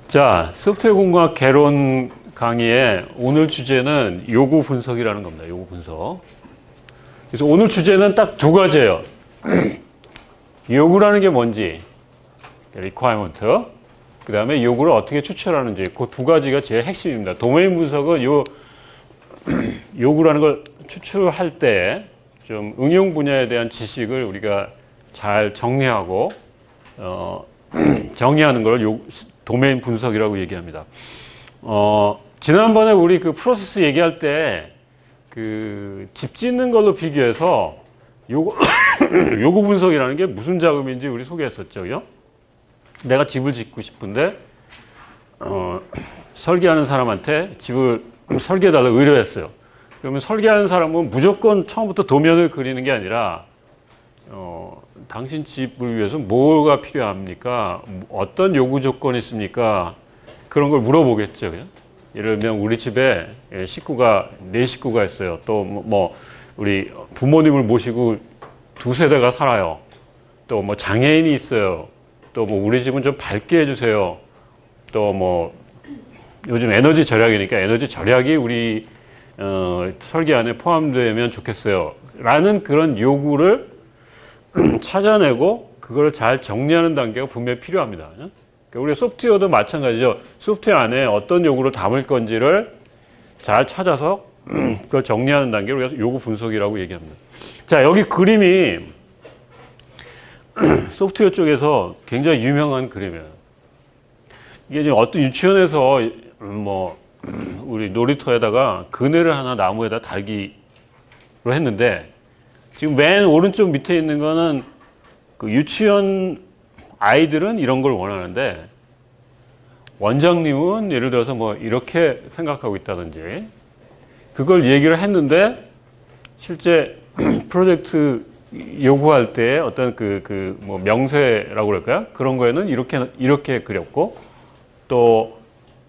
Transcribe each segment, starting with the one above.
자, 소프트웨어 공학 개론 강의의 오늘 주제는 요구 분석이라는 겁니다. 요구 분석. 그래서 오늘 주제는 딱 두 가지예요. 요구라는 게 뭔지, requirement. 그 다음에 요구를 어떻게 추출하는지, 그 두 가지가 제일 핵심입니다. 도메인 분석은 요구라는 걸 추출할 때 좀 응용 분야에 대한 지식을 우리가 잘 정리하고, 정리하는 걸 도메인 분석이라고 얘기합니다. 지난번에 우리 그 프로세스 얘기할 때 그 집 짓는 걸로 비교해서 요구 분석이라는 게 무슨 작업인지 우리 소개했었죠. 그죠? 내가 집을 짓고 싶은데 설계하는 사람한테 집을 설계해달라고 의뢰했어요. 그러면 설계하는 사람은 무조건 처음부터 도면을 그리는 게 아니라 당신 집을 위해서 뭐가 필요합니까? 어떤 요구 조건이 있습니까? 그런 걸 물어보겠죠. 그냥? 예를 들면 우리 집에 네 식구가 있어요. 또 뭐 우리 부모님을 모시고 두 세대가 살아요. 또 뭐 장애인이 있어요. 또 뭐 우리 집은 좀 밝게 해주세요. 또 뭐 요즘 에너지 절약이니까 에너지 절약이 우리 설계 안에 포함되면 좋겠어요. 라는 그런 요구를 찾아내고 그걸 잘 정리하는 단계가 분명히 필요합니다. 그러니까 우리 소프트웨어도 마찬가지죠. 소프트웨어 안에 어떤 요구를 담을 건지를 잘 찾아서 그걸 정리하는 단계를 우리가 요구 분석이라고 얘기합니다. 자, 여기 그림이 소프트웨어 쪽에서 굉장히 유명한 그림이에요. 이게 이제 어떤 유치원에서 뭐 우리 놀이터에다가 그네를 하나 나무에다 달기로 했는데 지금 맨 오른쪽 밑에 있는 거는 그 유치원 아이들은 이런 걸 원하는데 원장님은 예를 들어서 뭐 이렇게 생각하고 있다든지 그걸 얘기를 했는데 실제 프로젝트 요구할 때 어떤 뭐 명세라고 그럴까요? 그런 거에는 이렇게 그렸고 또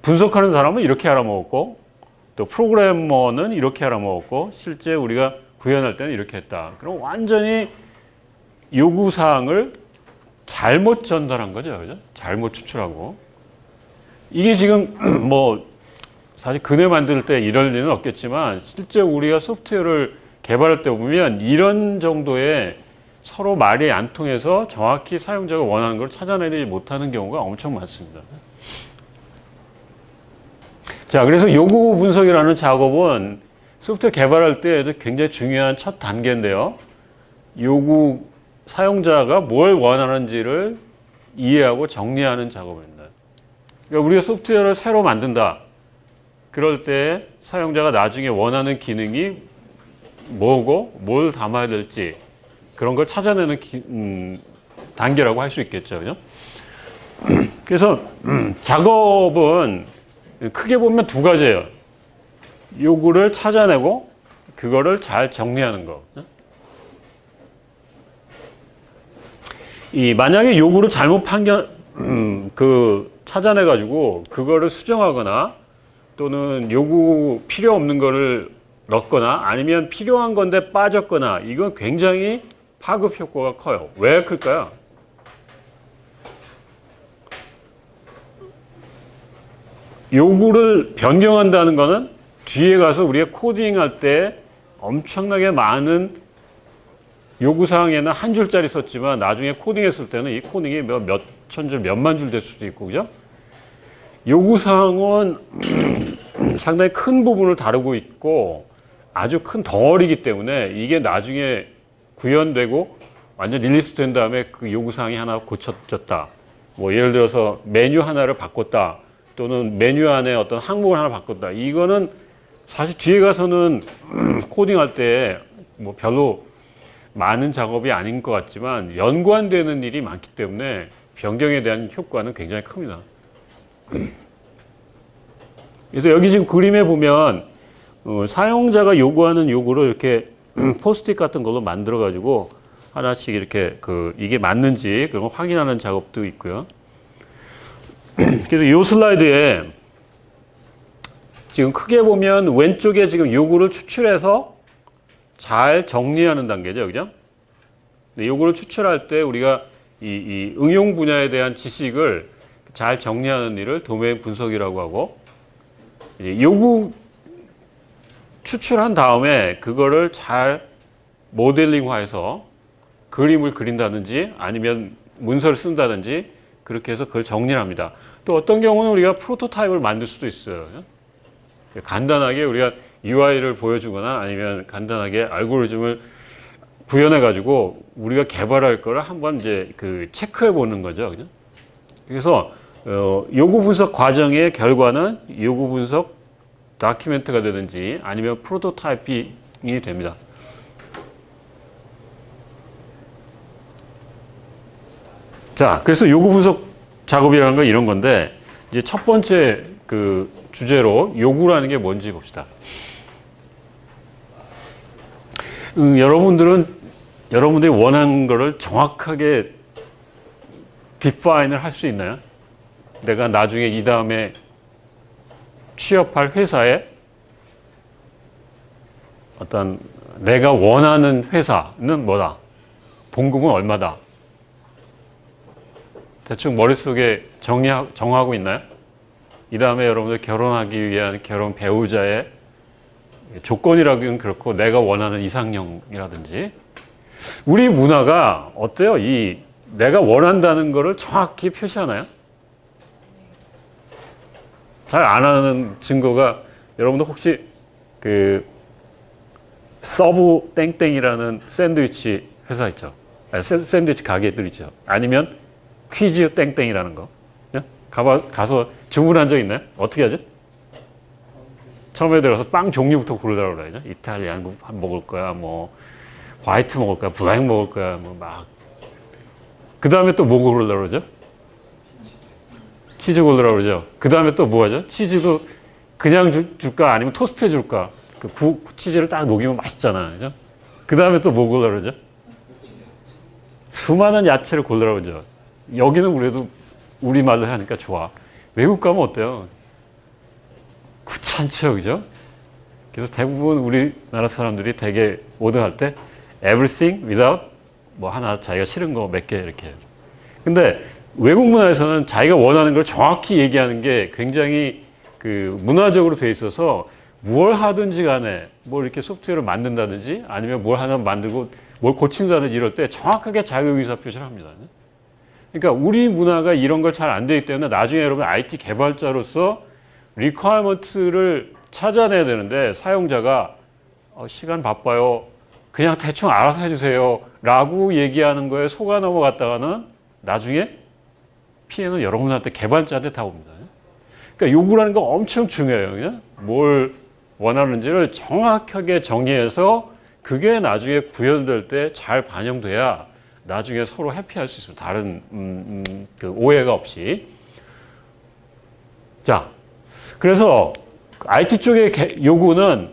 분석하는 사람은 이렇게 알아먹었고 또 프로그래머는 이렇게 알아먹었고 실제 우리가 구현할 때는 이렇게 했다. 그럼 완전히 요구사항을 잘못 전달한 거죠. 그죠? 잘못 추출하고. 이게 지금 뭐 사실 그네 만들 때 이럴 리는 없겠지만 실제 우리가 소프트웨어를 개발할 때 보면 이런 정도의 서로 말이 안 통해서 정확히 사용자가 원하는 걸 찾아내지 못하는 경우가 엄청 많습니다. 자, 그래서 요구 분석이라는 작업은 소프트웨어 개발할 때 굉장히 중요한 첫 단계인데요. 사용자가 뭘 원하는지를 이해하고 정리하는 작업입니다. 그러니까 우리가 소프트웨어를 새로 만든다. 그럴 때 사용자가 나중에 원하는 기능이 뭐고 뭘 담아야 될지 그런 걸 찾아내는 단계라고 할 수 있겠죠. 그죠? 그래서 작업은 크게 보면 두 가지예요. 요구를 찾아내고 그거를 잘 정리하는 거. 만약에 요구를 잘못 찾아내 가지고 그거를 수정하거나 또는 요구 필요 없는 거를 넣거나 아니면 필요한 건데 빠졌거나 이건 굉장히 파급 효과가 커요. 왜 클까요? 요구를 변경한다는 거는 뒤에 가서 우리가 코딩할 때 엄청나게 많은 요구사항에는 한 줄짜리 썼지만 나중에 코딩했을 때는 이 코딩이 몇 천 줄, 몇만 줄 될 수도 있고, 그죠? 요구사항은 상당히 큰 부분을 다루고 있고 아주 큰 덩어리이기 때문에 이게 나중에 구현되고 완전 릴리스 된 다음에 그 요구사항이 하나 고쳐졌다. 뭐 예를 들어서 메뉴 하나를 바꿨다. 또는 메뉴 안에 어떤 항목을 하나 바꿨다. 이거는 사실 뒤에 가서는 코딩할 때 뭐 별로 많은 작업이 아닌 것 같지만 연관되는 일이 많기 때문에 변경에 대한 효과는 굉장히 큽니다. 그래서 여기 지금 그림에 보면 사용자가 요구하는 요구를 이렇게 포스트잇 같은 걸로 만들어 가지고 하나씩 이렇게 이게 맞는지 그런 거 확인하는 작업도 있고요. 그래서 이 슬라이드에 지금 크게 보면 왼쪽에 지금 요구를 추출해서 잘 정리하는 단계죠. 그죠? 요구를 추출할 때 우리가 이 응용 분야에 대한 지식을 잘 정리하는 일을 도메인 분석이라고 하고, 요구 추출한 다음에 그거를 잘 모델링화해서 그림을 그린다든지 아니면 문서를 쓴다든지 그렇게 해서 그걸 정리를 합니다. 또 어떤 경우는 우리가 프로토타입을 만들 수도 있어요. 간단하게 우리가 UI를 보여주거나 아니면 간단하게 알고리즘을 구현해 가지고 우리가 개발할 거를 한번 이제 그 체크해 보는 거죠. 그죠? 그래서 요구 분석 과정의 결과는 요구 분석 다큐멘트가 되든지 아니면 프로토타이핑이 됩니다. 자, 그래서 요구 분석 작업이라는 건 이런 건데, 이제 첫 번째 그 주제로 요구라는 게 뭔지 봅시다. 여러분들이 원하는 거를 정확하게 디파인을 할 수 있나요? 내가 나중에 이 다음에 취업할 회사에 어떤 내가 원하는 회사는 뭐다? 봉급은 얼마다? 대충 머릿속에 정하고 있나요? 이 다음에 여러분들 결혼하기 위한 결혼 배우자의 조건이라기는 그렇고 내가 원하는 이상형이라든지 우리 문화가 어때요? 이 내가 원한다는 거를 정확히 표시하나요? 잘 안 하는 증거가 여러분들 혹시 그 서브 땡땡이라는 샌드위치 회사 있죠? 샌드위치 가게들 있죠? 아니면 퀴즈 땡땡이라는 거. 가서 주문한 적 있나요? 어떻게 하죠? 처음에 들어서 빵 종류부터 고르라고 그러죠. 이탈리안 먹을 거야, 뭐 화이트 먹을 거야, 블랙 먹을 거야, 뭐 막. 그 다음에 또 뭐 고르라고 그러죠? 치즈 고르라고 그러죠. 그 다음에 또 뭐 하죠? 치즈도 그냥 줄까 아니면 토스트해 줄까? 그 치즈를 딱 녹이면 맛있잖아, 그죠? 그 다음에 또 뭐 고르라고 그러죠? 수많은 야채를 고르라고 그러죠. 여기는 그래도 우리말로 하니까 좋아. 외국 가면 어때요? 귀찮죠, 그죠? 그래서 대부분 우리나라 사람들이 되게 오더할 때 everything without 뭐 하나 자기가 싫은 거 몇 개 이렇게. 근데 외국 문화에서는 자기가 원하는 걸 정확히 얘기하는 게 굉장히 그 문화적으로 돼 있어서 뭘 하든지 간에 뭘 이렇게 소프트웨어를 만든다든지 아니면 뭘 하나 만들고 뭘 고친다든지 이럴 때 정확하게 자기 의사 표시를 합니다. 그러니까 우리 문화가 이런 걸 잘 안 되기 때문에 나중에 여러분 IT 개발자로서 리퀘어먼트를 찾아내야 되는데 사용자가 시간 바빠요. 그냥 대충 알아서 해주세요. 라고 얘기하는 거에 속아 넘어갔다가는 나중에 피해는 여러분한테 개발자한테 다 옵니다. 그러니까 요구라는 거 엄청 중요해요. 그냥 뭘 원하는지를 정확하게 정의해서 그게 나중에 구현될 때 잘 반영돼야 나중에 서로 해피할 수 있습니다. 다른 그 오해가 없이. 자, 그래서 IT 쪽의 요구는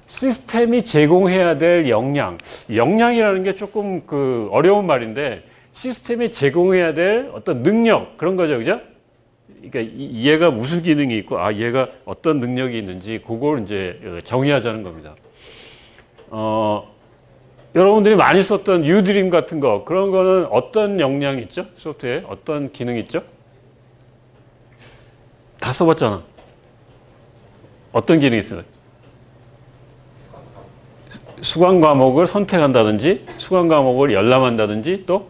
시스템이 제공해야 될 역량이라는 게 조금 그 어려운 말인데 시스템이 제공해야 될 어떤 능력 그런 거죠, 그죠? 그러니까 얘가 무슨 기능이 있고 얘가 어떤 능력이 있는지 그걸 이제 정의하자는 겁니다. 여러분들이 많이 썼던 유드림 같은 거 그런 거는 어떤 역량이 있죠? 소프트웨어에 어떤 기능이 있죠? 다 써봤잖아. 어떤 기능이 있어요? 수강 과목을 선택한다든지 수강 과목을 열람한다든지 또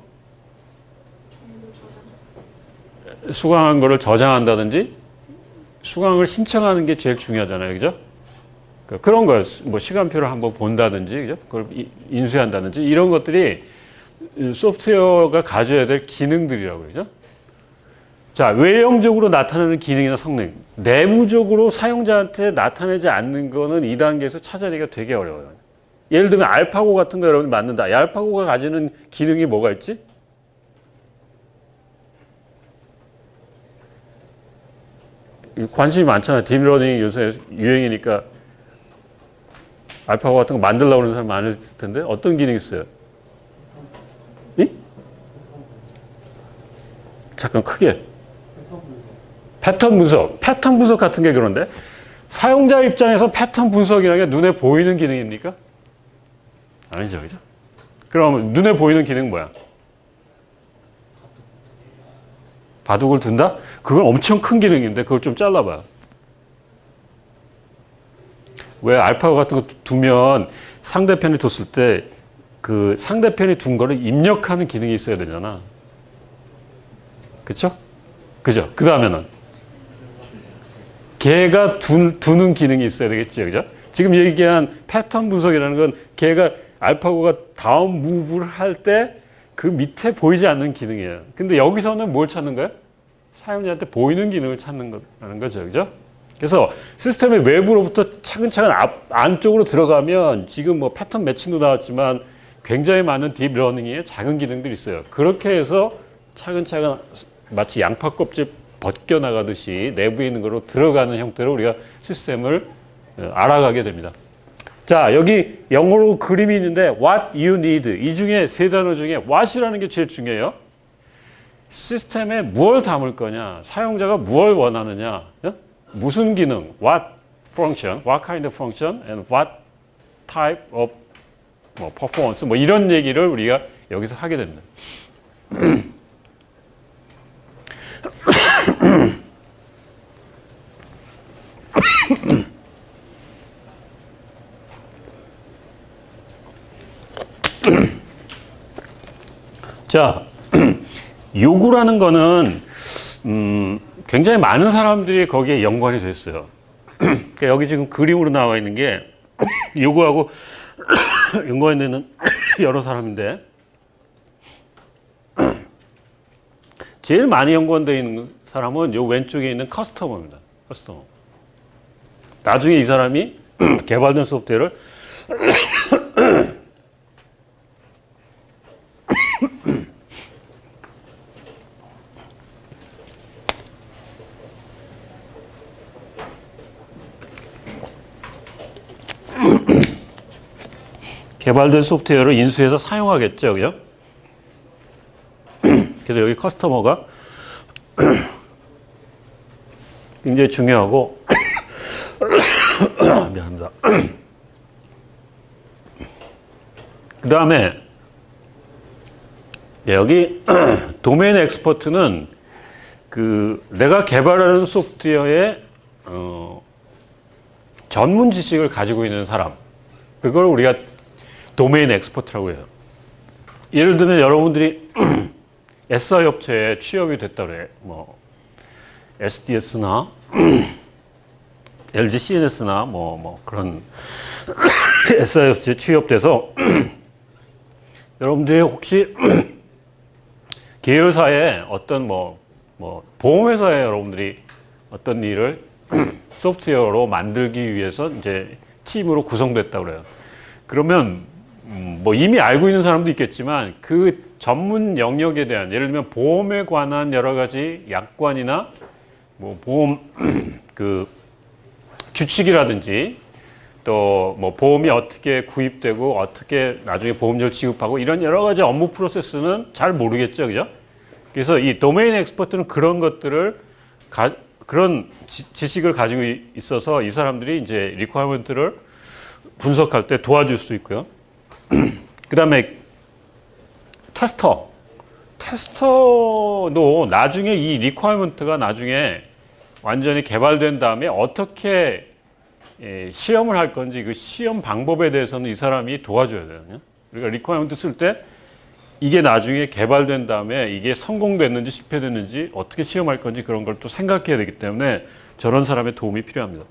수강한 거를 저장한다든지 수강을 신청하는 게 제일 중요하잖아요. 그죠? 그런 거예요. 뭐 시간표를 한번 본다든지 그죠? 그걸 인수한다든지 이런 것들이 소프트웨어가 가져야 될 기능들이라고 그러죠. 자, 외형적으로 나타나는 기능이나 성능. 내부적으로 사용자한테 나타내지 않는 거는 2단계에서 찾아내기가 되게 어려워요. 예를 들면 알파고 같은 거 여러분이 만든다. 이 알파고가 가지는 기능이 뭐가 있지? 관심이 많잖아요. 딥러닝 요새 유행이니까 알파고 같은 거 만들려고 하는 사람 많을 텐데 어떤 기능이 있어요? 이? 잠깐 크게. 패턴 분석. 패턴 분석 같은 게 그런데 사용자 입장에서 패턴 분석이라는 게 눈에 보이는 기능입니까? 아니죠, 그죠? 그럼 눈에 보이는 기능은 뭐야? 바둑을 둔다? 그건 엄청 큰 기능인데 그걸 좀 잘라봐요. 왜 알파고 같은 거 두면 상대편이 뒀을 때 그 상대편이 둔 거를 입력하는 기능이 있어야 되잖아. 그쵸? 그죠? 그 다음에는 걔가 두는 기능이 있어야 되겠죠. 그죠? 지금 얘기한 패턴 분석이라는 건 걔가 알파고가 다음 무브를 할 때 그 밑에 보이지 않는 기능이에요. 근데 여기서는 뭘 찾는 거예요? 사용자한테 보이는 기능을 찾는 거라는 거죠. 그죠? 그래서 시스템의 외부로부터 차근차근 안쪽으로 들어가면 지금 뭐 패턴 매칭도 나왔지만 굉장히 많은 딥러닝의 작은 기능들이 있어요. 그렇게 해서 차근차근 마치 양파 껍질 벗겨나가듯이 내부에 있는 거로 들어가는 형태로 우리가 시스템을 알아가게 됩니다. 자, 여기 영어로 그림이 있는데 what you need. 이 중에 세 단어 중에 what이라는 게 제일 중요해요. 시스템에 무엇을 담을 거냐, 사용자가 무엇을 원하느냐, 무슨 기능, what function, what kind of function, and what type of 뭐 performance, 뭐 이런 얘기를 우리가 여기서 하게 됩니다. 자, 요구라는 거는 굉장히 많은 사람들이 거기에 연관이 됐어요. 그러니까 여기 지금 그림으로 나와 있는 게 요구하고 연관이 되는 여러 사람인데 제일 많이 연관되어 있는 사람은 요 왼쪽에 있는 커스터머입니다. 커스터머. 나중에 이 사람이 개발된 소프트웨어를 개발된 소프트웨어를 인수해서 사용하겠죠. 그죠? 그래서 여기 커스터머가 굉장히 중요하고 미안합니다. 그 다음에 여기 도메인 엑스퍼트는 그 내가 개발하는 소프트웨어의 전문 지식을 가지고 있는 사람, 그걸 우리가 도메인 엑스퍼트라고 해요. 예를 들면 여러분들이 SI 업체에 취업이 됐다 그래. 뭐 SDS나 LG CNS나 뭐 그런 SI 업체에 취업돼서 여러분들이 혹시 계열사에 어떤 뭐 보험회사에 여러분들이 어떤 일을 소프트웨어로 만들기 위해서 이제 팀으로 구성됐다고 그래요. 그러면 뭐 이미 알고 있는 사람도 있겠지만 그 전문 영역에 대한, 예를 들면 보험에 관한 여러 가지 약관이나 뭐 보험 그 규칙이라든지 또 뭐 보험이 어떻게 구입되고 어떻게 나중에 보험료를 지급하고 이런 여러 가지 업무 프로세스는 잘 모르겠죠. 그죠? 그래서 이 도메인 엑스퍼트는 그런 것들을 그런 지식을 가지고 있어서 이 사람들이 이제 리퀘어먼트를 분석할 때 도와줄 수 있고요. 그 다음에 테스터도 나중에 이 리퀘어먼트가 나중에 완전히 개발된 다음에 어떻게 시험을 할 건지 그 시험 방법에 대해서는 이 사람이 도와줘야 돼요. 그러니까 리퀘어먼트 쓸 때 이게 나중에 개발된 다음에 이게 성공됐는지 실패됐는지 어떻게 시험할 건지 그런 걸 또 생각해야 되기 때문에 저런 사람의 도움이 필요합니다.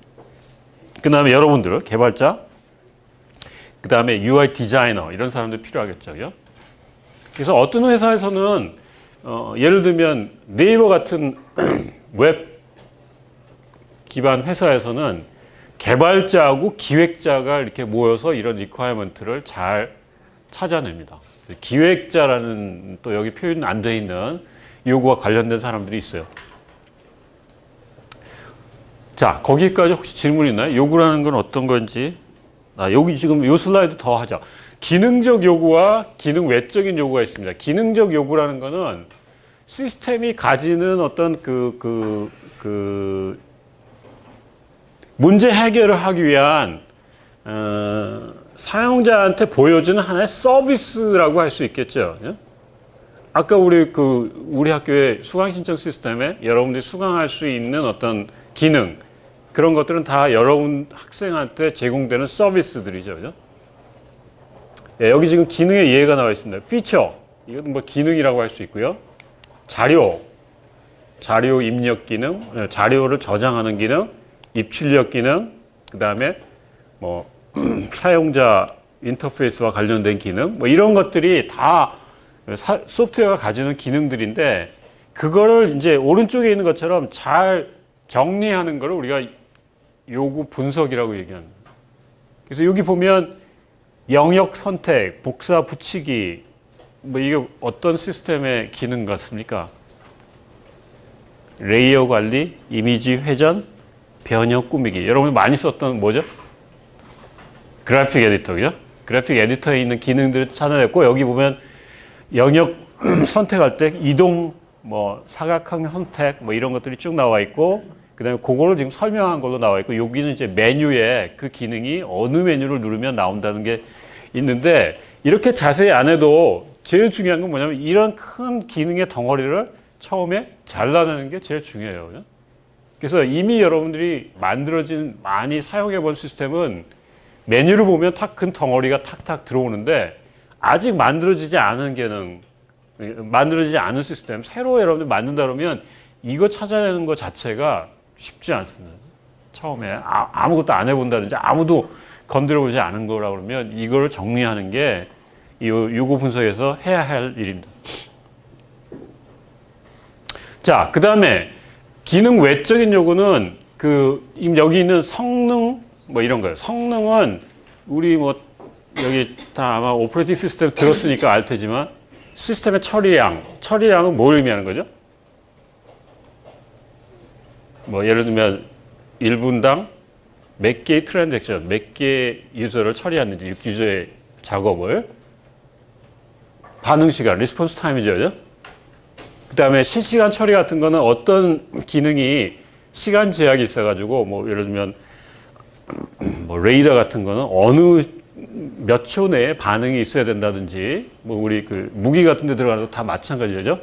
그 다음에 여러분들 개발자, 그 다음에 UI 디자이너 이런 사람들 필요하겠죠. 그죠? 그래서 어떤 회사에서는 예를 들면 네이버 같은 웹 기반 회사에서는 개발자하고 기획자가 이렇게 모여서 이런 리퀘어먼트를 잘 찾아냅니다. 기획자라는 또 여기 표현 안 돼 있는 요구와 관련된 사람들이 있어요. 자, 거기까지 혹시 질문 있나요? 요구라는 건 어떤 건지. 여기 지금 요 슬라이드 더 하자. 기능적 요구와 기능 외적인 요구가 있습니다. 기능적 요구라는 거는 시스템이 가지는 어떤 문제 해결을 하기 위한 사용자한테 보여주는 하나의 서비스라고 할 수 있겠죠. 아까 우리 학교의 수강 신청 시스템에 여러분들이 수강할 수 있는 어떤 기능, 그런 것들은 다 여러분 학생한테 제공되는 서비스들이죠. 그죠? 예, 여기 지금 기능의 예가 나와 있습니다. 피처, 이건 뭐 기능이라고 할 수 있고요. 자료 입력 기능, 자료를 저장하는 기능, 입출력 기능, 그 다음에 뭐 사용자 인터페이스와 관련된 기능, 뭐 이런 것들이 다 소프트웨어가 가지는 기능들인데, 그거를 이제 오른쪽에 있는 것처럼 잘 정리하는 걸 우리가 요구 분석이라고 얘기합니다. 그래서 여기 보면 영역 선택, 복사 붙이기, 뭐 이게 어떤 시스템의 기능 같습니까? 레이어 관리, 이미지 회전, 변형 꾸미기. 여러분이 많이 썼던 뭐죠? 그래픽 에디터죠? 그래픽 에디터에 있는 기능들을 찾아냈고, 여기 보면 영역 선택할 때 이동, 뭐 사각형 선택, 뭐 이런 것들이 쭉 나와 있고, 그 다음에 그거를 지금 설명한 걸로 나와 있고, 여기는 이제 메뉴에 그 기능이 어느 메뉴를 누르면 나온다는 게 있는데, 이렇게 자세히 안 해도 제일 중요한 건 뭐냐면 이런 큰 기능의 덩어리를 처음에 잘라내는 게 제일 중요해요. 그죠? 그래서 이미 여러분들이 만들어진, 많이 사용해 본 시스템은 메뉴를 보면 탁 큰 덩어리가 탁탁 들어오는데, 아직 만들어지지 않은 기능, 만들어지지 않은 시스템, 새로 여러분들 만든다 그러면 이거 찾아내는 것 자체가 쉽지 않습니다. 처음에 아무것도 안 해본다든지 아무도 건드려보지 않은 거라 그러면 이거를 정리하는 게 이 요구 분석에서 해야 할 일입니다. 자, 그 다음에 기능 외적인 요구는 여기 있는 성능 뭐 이런 거예요. 성능은 우리 뭐 여기 다 아마 오퍼레이팅 시스템 들었으니까 알 테지만, 시스템의 처리량은 뭘 의미하는 거죠? 뭐 예를 들면 1분당 몇 개의 트랜잭션, 몇 개의 유저를 처리하는지, 유저의 작업을, 반응 시간, 리스폰스 타임이죠. 그 다음에 실시간 처리 같은 거는 어떤 기능이 시간 제약이 있어가지고, 뭐 예를 들면 뭐 레이더 같은 거는 어느 몇 초 내에 반응이 있어야 된다든지, 뭐 우리 무기 같은 데 들어가는 거 다 마찬가지죠.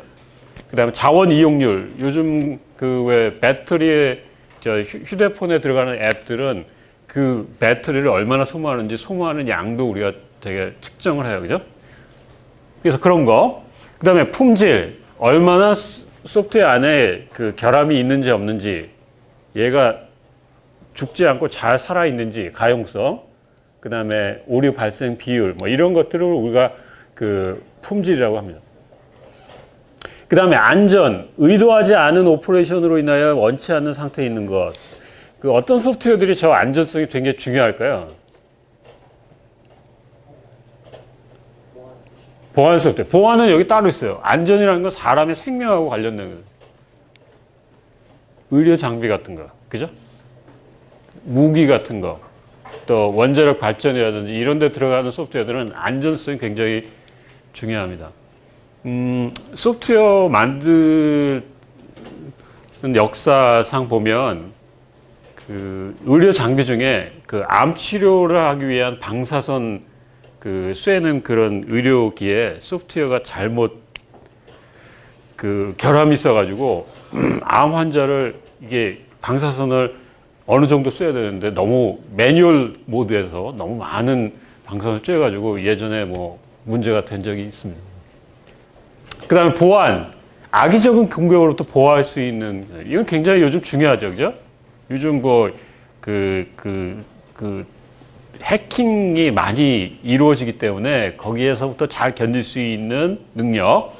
그 다음에 자원 이용률, 요즘 왜 배터리에, 휴대폰에 들어가는 앱들은 그 배터리를 얼마나 소모하는지, 소모하는 양도 우리가 되게 측정을 해요. 그죠? 그래서 그런 거. 그 다음에 품질, 얼마나 소프트웨어 안에 결함이 있는지 없는지, 얘가 죽지 않고 잘 살아있는지, 가용성, 그 다음에 오류 발생 비율, 뭐 이런 것들을 우리가 품질이라고 합니다. 그 다음에 안전, 의도하지 않은 오퍼레이션으로 인하여 원치 않는 상태에 있는 것. 어떤 소프트웨어들이 저 안전성이 굉장히 중요할까요? 보안 소프트웨어. 보안은 여기 따로 있어요. 안전이라는 건 사람의 생명하고 관련된 거예요. 의료 장비 같은 거, 그죠? 무기 같은 거, 또 원자력 발전이라든지 이런 데 들어가는 소프트웨어들은 안전성이 굉장히 중요합니다. 소프트웨어 만드는 역사상 보면 의료 장비 중에 암 치료를 하기 위한 방사선 쇠는 그런 의료기에 소프트웨어가 잘못 결함이 있어가지고 암 환자를 이게 방사선을 어느 정도 쏘야 되는데 너무 매뉴얼 모드에서 너무 많은 방사선을 쬐가지고 예전에 뭐 문제가 된 적이 있습니다. 그 다음에 보안, 악의적인 공격으로부터 보호할 수 있는, 이건 굉장히 요즘 중요하죠, 그죠? 요즘 해킹이 많이 이루어지기 때문에 거기에서부터 잘 견딜 수 있는 능력,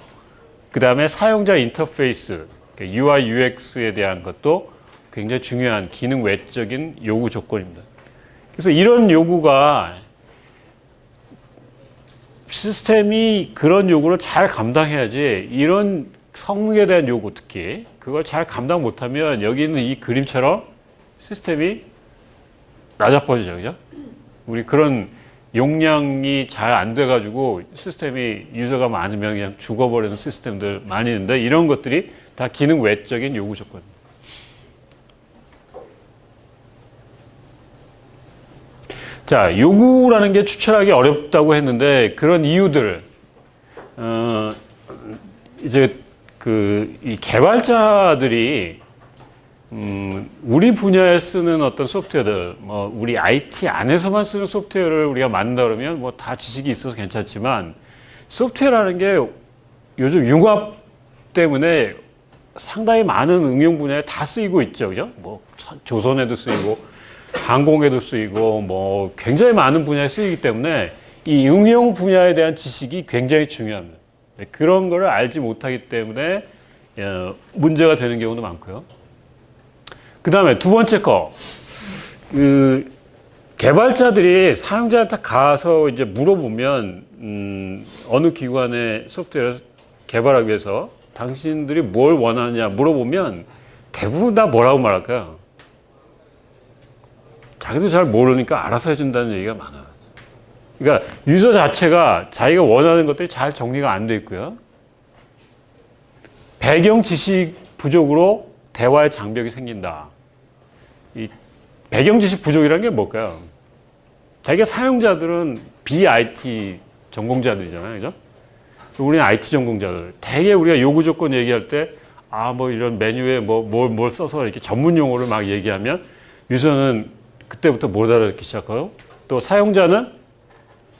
그 다음에 사용자 인터페이스, UI, UX에 대한 것도 굉장히 중요한 기능 외적인 요구 조건입니다. 그래서 이런 요구가 시스템이 그런 요구를 잘 감당해야지, 이런 성능에 대한 요구 특히 그걸 잘 감당 못하면 여기 있는 이 그림처럼 시스템이 낮아버리죠. 그죠? 우리 그런 용량이 잘 안 돼가지고 시스템이 유저가 많으면 그냥 죽어버리는 시스템들 많이 있는데, 이런 것들이 다 기능 외적인 요구 조건입니다. 자, 요구라는 게 추출하기 어렵다고 했는데 그런 이유들, 이제 이 개발자들이 우리 분야에 쓰는 어떤 소프트웨어들, 뭐 우리 IT 안에서만 쓰는 소프트웨어를 우리가 만든다 그러면 뭐 다 지식이 있어서 괜찮지만 소프트웨어라는 게 요즘 융합 때문에 상당히 많은 응용 분야에 다 쓰이고 있죠, 그죠? 뭐 조선에도 쓰이고 항공에도 쓰이고 뭐 굉장히 많은 분야에 쓰이기 때문에 이 응용 분야에 대한 지식이 굉장히 중요합니다. 그런 거를 알지 못하기 때문에 문제가 되는 경우도 많고요. 그 다음에 두 번째 거, 개발자들이 사용자한테 가서 이제 물어보면, 어느 기관의 소프트웨어를 개발하기 위해서 당신들이 뭘 원하느냐 물어보면 대부분 다 뭐라고 말할까요? 자기도 잘 모르니까 알아서 해준다는 얘기가 많아요. 그러니까 유저 자체가 자기가 원하는 것들이 잘 정리가 안 돼 있고요. 배경 지식 부족으로 대화의 장벽이 생긴다. 이 배경 지식 부족이라는 게 뭘까요? 자기가 사용자들은 BIT 전공자들이잖아요. 그죠? 우리는 IT 전공자들. 대개 우리가 요구 조건 얘기할 때, 뭐 이런 메뉴에 뭘 써서 이렇게 전문 용어를 막 얘기하면 유저는 그때부터 못 알아듣기 시작하고 또 사용자는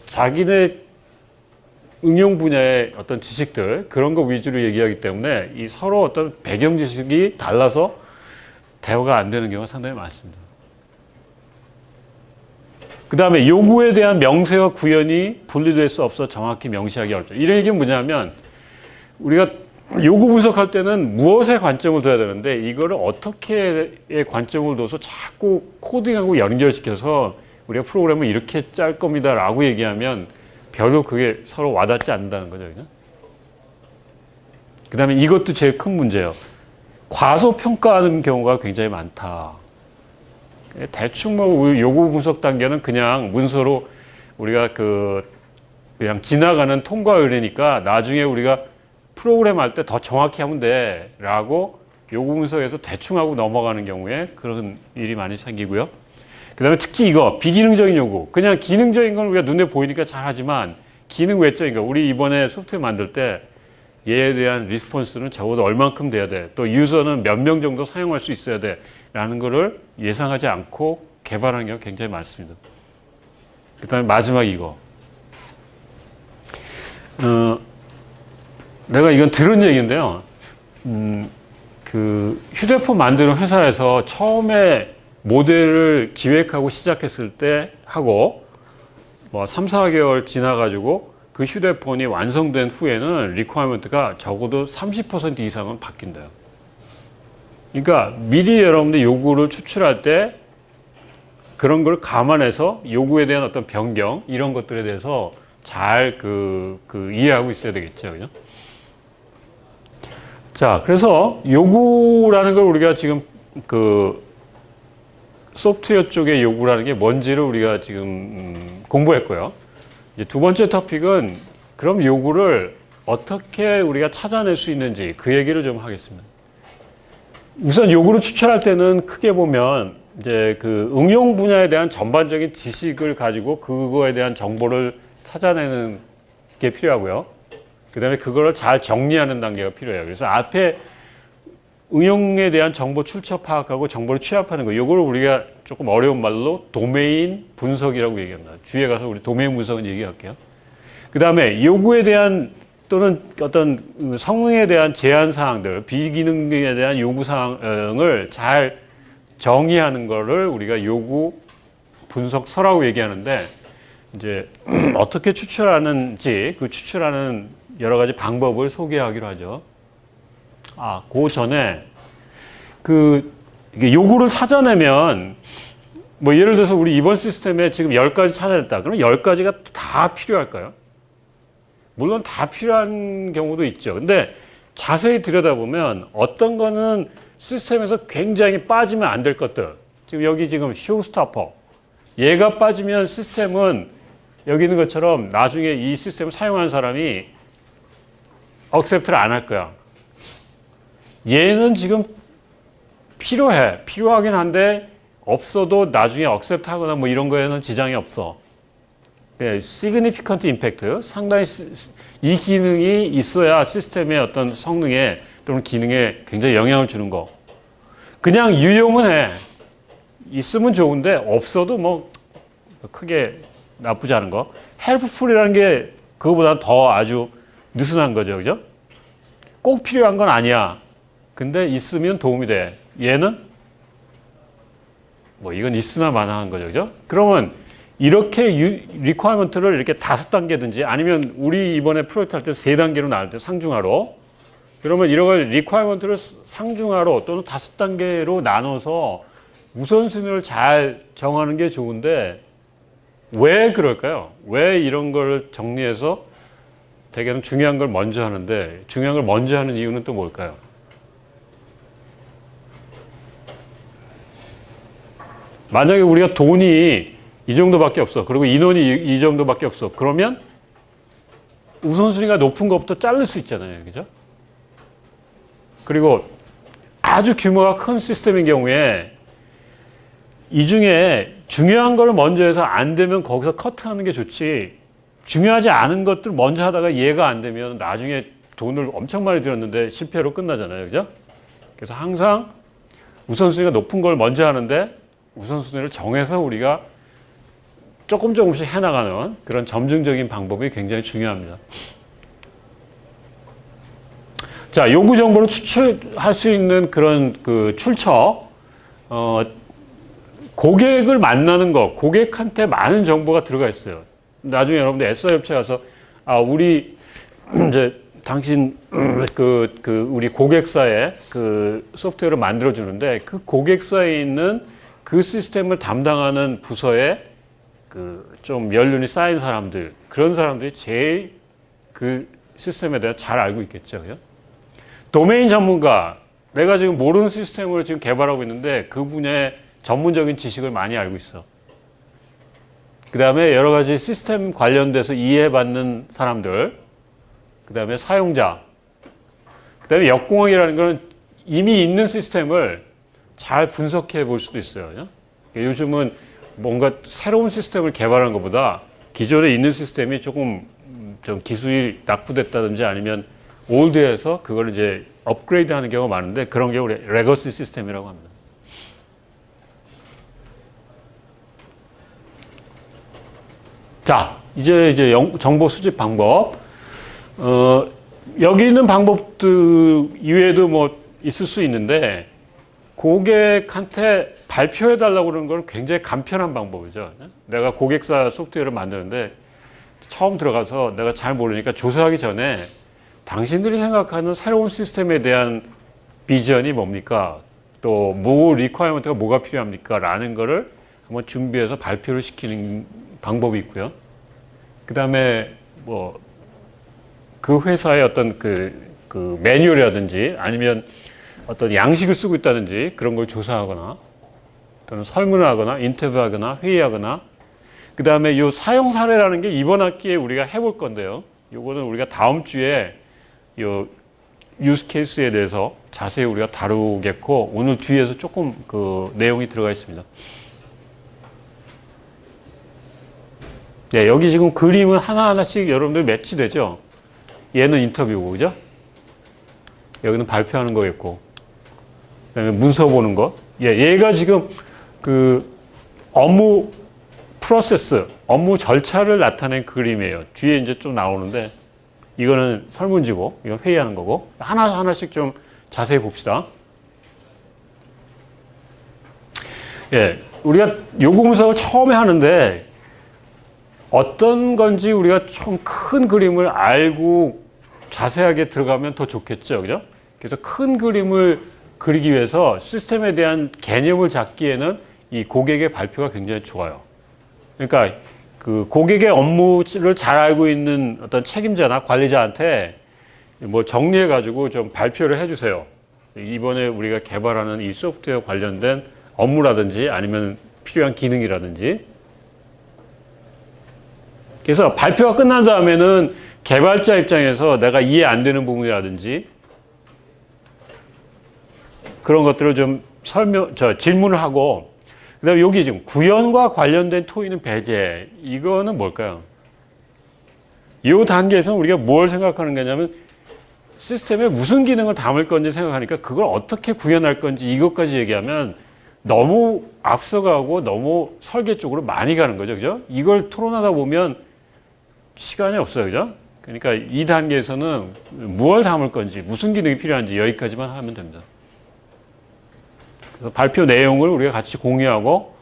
자기네 응용 분야의 어떤 지식들, 그런 거 위주로 얘기하기 때문에 이 서로 어떤 배경 지식이 달라서 대화가 안 되는 경우가 상당히 많습니다. 그 다음에 요구에 대한 명세와 구현이 분리될 수 없어 정확히 명시하기 어렵죠. 이런 얘기는 뭐냐면 우리가 요구 분석할 때는 무엇에 관점을 둬야 되는데 이거를 어떻게의 관점을 둬서 자꾸 코딩하고 연결시켜서 우리가 프로그램을 이렇게 짤 겁니다 라고 얘기하면 별로 그게 서로 와닿지 않는다는 거죠. 그 다음에 이것도 제일 큰 문제예요. 과소평가하는 경우가 굉장히 많다. 대충 뭐 요구 분석 단계는 그냥 문서로 우리가 그냥 지나가는 통과 의뢰니까 나중에 우리가 프로그램 할 때 더 정확히 하면 돼 라고 요구 분석에서 대충 하고 넘어가는 경우에 그런 일이 많이 생기고요. 그 다음에 특히 이거 비기능적인 요구, 그냥 기능적인 건 우리가 눈에 보이니까 잘하지만 기능 외적인 거, 우리 이번에 소프트웨어 만들 때 얘에 대한 리스폰스는 적어도 얼만큼 돼야 돼, 또 유저는 몇 명 정도 사용할 수 있어야 돼 라는 거를 예상하지 않고 개발하는 경우가 굉장히 많습니다. 그 다음에 마지막 이거, 내가 이건 들은 얘기인데요. 그 휴대폰 만드는 회사에서 처음에 모델을 기획하고 시작했을 때 하고 뭐 3, 4개월 지나가지고 그 휴대폰이 완성된 후에는 리퀘어먼트가 적어도 30% 이상은 바뀐대요. 그러니까 미리 여러분들 요구를 추출할 때 그런 걸 감안해서 요구에 대한 어떤 변경 이런 것들에 대해서 잘 이해하고 있어야 되겠죠. 그죠? 자, 그래서 요구라는 걸 우리가 지금 소프트웨어 쪽의 요구라는 게 뭔지를 우리가 지금 공부했고요. 이제 두 번째 토픽은 그럼 요구를 어떻게 우리가 찾아낼 수 있는지 그 얘기를 좀 하겠습니다. 우선 요구를 추출할 때는 크게 보면 이제 그 응용 분야에 대한 전반적인 지식을 가지고 그거에 대한 정보를 찾아내는 게 필요하고요. 그 다음에 그거를 잘 정리하는 단계가 필요해요. 그래서 앞에 응용에 대한 정보 출처 파악하고 정보를 취합하는 거, 이걸 우리가 조금 어려운 말로 도메인 분석이라고 얘기합니다. 뒤에 가서 우리 도메인 분석은 얘기할게요. 그 다음에 요구에 대한 또는 어떤 성능에 대한 제한 사항들, 비기능에 대한 요구 사항을 잘 정의하는 거를 우리가 요구 분석서라고 얘기하는데, 이제 어떻게 추출하는지 그 추출하는 여러 가지 방법을 소개하기로 하죠. 그 전에 이게 요구를 찾아내면 뭐 예를 들어서 우리 이번 시스템에 지금 10가지 찾아냈다. 그럼 10가지가 다 필요할까요? 물론 다 필요한 경우도 있죠. 근데 자세히 들여다보면 어떤 거는 시스템에서 굉장히 빠지면 안 될 것들. 지금 여기 쇼스토퍼. 얘가 빠지면 시스템은 여기 있는 것처럼 나중에 이 시스템을 사용하는 사람이 억셉트를 안 할 거야. 얘는 지금 필요하긴 한데 없어도 나중에 억셉트 하거나 뭐 이런 거에는 지장이 없어. 네, significant impact. 상당히 이 기능이 있어야 시스템의 어떤 성능에 또는 기능에 굉장히 영향을 주는 거. 그냥 유용은 해. 있으면 좋은데 없어도 뭐 크게 나쁘지 않은 거. helpful이라는 게 그거보다 더 아주 느슨한 거죠. 그죠? 꼭 필요한 건 아니야. 근데 있으면 도움이 돼. 얘는 뭐 이건 있으나 마나한 거죠. 그죠? 그러면 이렇게 리퀘어먼트를 이렇게 5단계든지 아니면 우리 이번에 프로젝트 할 때 3단계로 나눌 때 상중하로 그러면 이런 걸 리퀘어먼트를 상중하로 또는 5단계로 나눠서 우선순위를 잘 정하는 게 좋은데 왜 그럴까요? 왜 이런 걸 정리해서 대개는 중요한 걸 먼저 하는데 중요한 걸 먼저 하는 이유는 또 뭘까요? 만약에 우리가 돈이 이 정도밖에 없어. 그리고 인원이 이 정도밖에 없어. 그러면 우선순위가 높은 것부터 자를 수 있잖아요. 그죠? 그리고 아주 규모가 큰 시스템인 경우에 이 중에 중요한 걸 먼저 해서 안 되면 거기서 커트하는 게 좋지. 중요하지 않은 것들 먼저 하다가 이해가 안 되면 나중에 돈을 엄청 많이 들였는데 실패로 끝나잖아요. 그죠? 그래서 항상 우선순위가 높은 걸 먼저 하는데 우선순위를 정해서 우리가 조금씩 해나가는 그런 점증적인 방법이 굉장히 중요합니다. 자, 요구 정보를 추출할 수 있는 그런 그 출처, 고객을 만나는 거, 고객한테 많은 정보가 들어가 있어요. 나중에 여러분들 SI 업체 가서, 우리, 이제, 당신, 우리 고객사에 그 소프트웨어를 만들어주는데 그 고객사에 있는 그 시스템을 담당하는 부서에 좀 연륜이 쌓인 사람들, 그런 사람들이 제일 그 시스템에 대해 잘 알고 있겠죠. 그죠? 도메인 전문가, 내가 지금 모르는 시스템을 지금 개발하고 있는데 그 분야의 전문적인 지식을 많이 알고 있어. 그 다음에 여러 가지 시스템 관련돼서 이해받는 사람들, 그 다음에 사용자, 그 다음에 역공학이라는 것은 이미 있는 시스템을 잘 분석해 볼 수도 있어요. 그죠? 요즘은 뭔가 새로운 시스템을 개발하는 것보다 기존에 있는 시스템이 조금 좀 기술이 낙후됐다든지 아니면 올드해서 그걸 이제 업그레이드 하는 경우가 많은데 그런 게 우리 레거시 시스템이라고 합니다. 자, 이제 정보 수집 방법. 여기 있는 방법들 이외에도 뭐 있을 수 있는데 고객한테 발표해 달라고 그러는 건 굉장히 간편한 방법이죠. 내가 고객사 소프트웨어를 만드는데 처음 들어가서 내가 잘 모르니까 조사하기 전에 당신들이 생각하는 새로운 시스템에 대한 비전이 뭡니까? 또 뭐 리퀘어먼트가 뭐가 필요합니까? 라는 거를 한번 준비해서 발표를 시키는 방법이 있고요. 그 다음에 뭐 그 회사의 어떤 그 매뉴얼이라든지 아니면 어떤 양식을 쓰고 있다든지 그런 걸 조사하거나 또는 설문을 하거나 인터뷰하거나 회의하거나 그 다음에 이 사용 사례라는 게 이번 학기에 우리가 해볼 건데요. 요거는 우리가 다음 주에 요 유스 케이스에 대해서 자세히 우리가 다루겠고 오늘 뒤에서 조금 그 내용이 들어가 있습니다. 네, 여기 지금 그림은 하나하나씩 여러분들 매치되죠? 얘는 인터뷰고, 그죠? 여기는 발표하는 거겠고, 그 다음에 문서 보는 거. 얘가 지금 그 업무 프로세스, 업무 절차를 나타낸 그림이에요. 뒤에 이제 좀 나오는데, 이거는 설문지고, 이건 회의하는 거고, 하나하나씩 좀 자세히 봅시다. 예, 우리가 요구 분석을 처음에 하는데, 어떤 건지 우리가 좀 큰 그림을 알고 자세하게 들어가면 더 좋겠죠. 그죠? 그래서 큰 그림을 그리기 위해서 시스템에 대한 개념을 잡기에는 이 고객의 발표가 굉장히 좋아요. 그러니까 그 고객의 업무를 잘 알고 있는 어떤 책임자나 관리자한테 뭐 정리해가지고 좀 발표를 해주세요. 이번에 우리가 개발하는 이 소프트웨어 관련된 업무라든지 아니면 필요한 기능이라든지 그래서 발표가 끝난 다음에는 개발자 입장에서 내가 이해 안 되는 부분이라든지 그런 것들을 좀 질문을 하고 그다음에 여기 지금 구현과 관련된 토의는 배제. 이거는 뭘까요? 이 단계에서는 우리가 뭘 생각하는 거냐면 시스템에 무슨 기능을 담을 건지 생각하니까 그걸 어떻게 구현할 건지 이것까지 얘기하면 너무 앞서가고 너무 설계 쪽으로 많이 가는 거죠. 그죠? 이걸 토론하다 보면 시간이 없어요. 그죠? 그러니까 이 단계에서는 무엇을 담을 건지 무슨 기능이 필요한지 여기까지만 하면 됩니다. 그래서 발표 내용을 우리가 같이 공유하고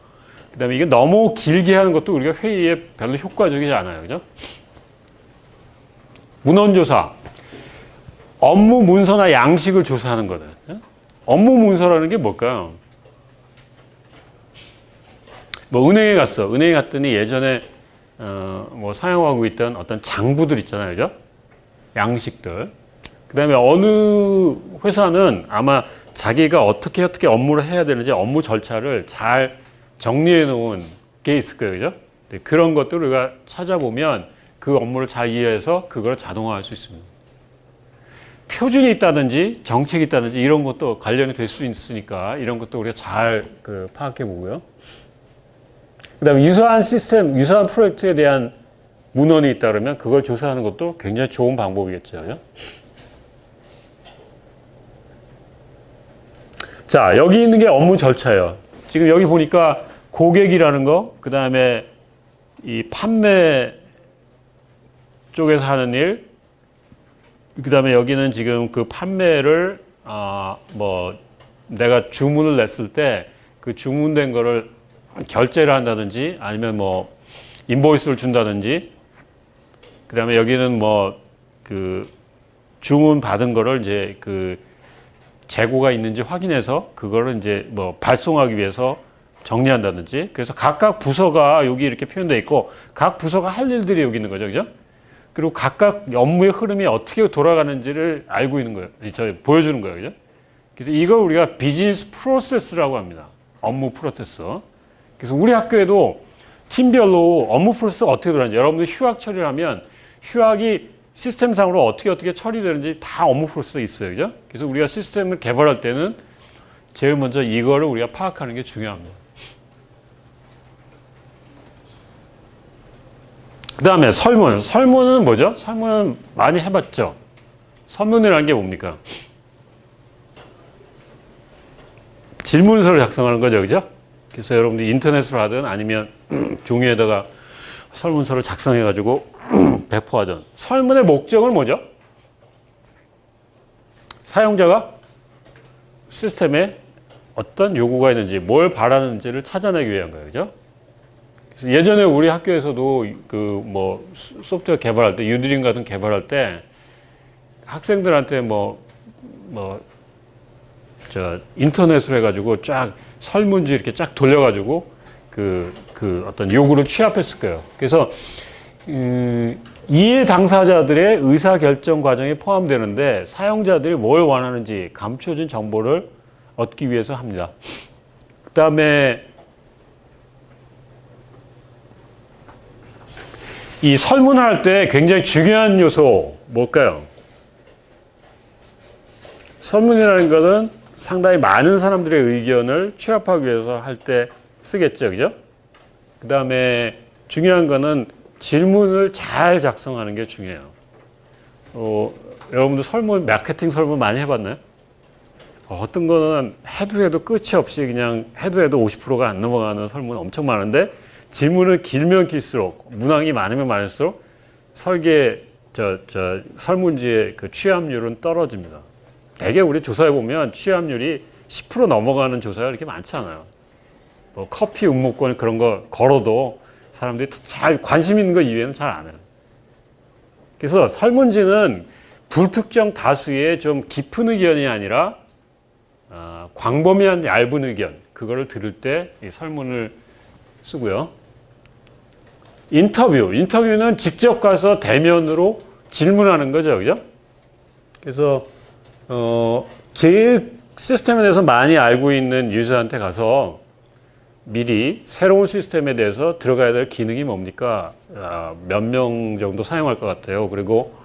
그다음에 이게 너무 길게 하는 것도 우리가 회의에 별로 효과적이지 않아요. 그죠? 문헌조사. 업무 문서나 양식을 조사하는 거는. 업무 문서라는 게 뭘까요? 뭐 은행에 갔어. 은행에 갔더니 예전에 뭐 사용하고 있던 어떤 장부들 있잖아요. 그죠? 양식들. 그 다음에 어느 회사는 아마 자기가 어떻게 업무를 해야 되는지 업무 절차를 잘 정리해 놓은 게 있을 거예요. 그죠? 네, 그런 것들을 우리가 찾아보면 그 업무를 잘 이해해서 그걸 자동화할 수 있습니다. 표준이 있다든지 정책이 있다든지 이런 것도 관련이 될 수 있으니까 이런 것도 우리가 잘 파악해 보고요. 그 다음에 유사한 시스템, 유사한 프로젝트에 대한 문헌이 있다 그러면 그걸 조사하는 것도 굉장히 좋은 방법이겠죠. 그죠? 자, 여기 있는 게 업무 절차예요. 지금 여기 보니까 고객이라는 거, 그 다음에 이 판매 쪽에서 하는 일, 그 다음에 여기는 지금 그 판매를, 뭐, 내가 주문을 냈을 때 그 주문된 거를 결제를 한다든지 아니면 뭐, 인보이스를 준다든지, 그 다음에 여기는 뭐, 그 주문 받은 거를 이제 그 재고가 있는지 확인해서 그거를 이제 뭐 발송하기 위해서 정리한다든지 그래서 각각 부서가 여기 이렇게 표현되어 있고 각 부서가 할 일들이 여기 있는 거죠. 그죠? 그리고 각각 업무의 흐름이 어떻게 돌아가는지를 알고 있는 거예요. 보여주는 거예요. 그죠? 그래서 이걸 우리가 비즈니스 프로세스라고 합니다. 업무 프로세스. 그래서 우리 학교에도 팀별로 업무 프로세스가 어떻게 돌아가는지 여러분들 휴학 처리를 하면 휴학이 시스템상으로 어떻게 처리되는지 다 업무 프로세스가 있어요. 그죠? 그래서 우리가 시스템을 개발할 때는 제일 먼저 이거를 우리가 파악하는 게 중요합니다. 그 다음에 설문. 설문은 뭐죠? 설문은 많이 해봤죠? 설문이라는 게 뭡니까? 질문서를 작성하는 거죠. 그죠? 그래서 여러분들이 인터넷으로 하든 아니면 종이에다가 설문서를 작성해가지고 배포하던. 설문의 목적은 뭐죠? 사용자가 시스템에 어떤 요구가 있는지, 뭘 바라는지를 찾아내기 위한 거예요. 그죠? 그래서 예전에 우리 학교에서도 그 뭐 소프트웨어 개발할 때, 유드림 같은 개발할 때 학생들한테 인터넷으로 해가지고 쫙 설문지 이렇게 쫙 돌려가지고 그 어떤 요구를 취합했을 거예요. 그래서 이해 당사자들의 의사결정 과정에 포함되는데 사용자들이 뭘 원하는지 감춰진 정보를 얻기 위해서 합니다. 그 다음에 이 설문할 때 굉장히 중요한 요소 뭘까요? 설문이라는 것은 상당히 많은 사람들의 의견을 취합하기 위해서 할 때 쓰겠죠. 그죠? 그 다음에 중요한 거는 질문을 잘 작성하는 게 중요해요. 여러분들 설문, 마케팅 설문 많이 해봤나요? 어떤 거는 해도 끝이 없이 그냥 해도 50%가 안 넘어가는 설문 엄청 많은데 질문을 길면 길수록 문항이 많으면 많을수록 설문지의 그 취합률은 떨어집니다. 대개 우리 조사해 보면 취합률이 10% 넘어가는 조사가 그렇게 많지 않아요. 뭐 커피 응모권 그런 거 걸어도 사람들이 잘 관심 있는 거 이외에는 잘 안 해요. 그래서 설문지는 불특정 다수의 좀 깊은 의견이 아니라 광범위한 얇은 의견 그거를 들을 때 이 설문을 쓰고요. 인터뷰는 직접 가서 대면으로 질문하는 거죠, 그죠? 그래서 제일 시스템에 대해서 많이 알고 있는 유저한테 가서 미리 새로운 시스템에 대해서 들어가야 될 기능이 뭡니까? 몇 명 정도 사용할 것 같아요. 그리고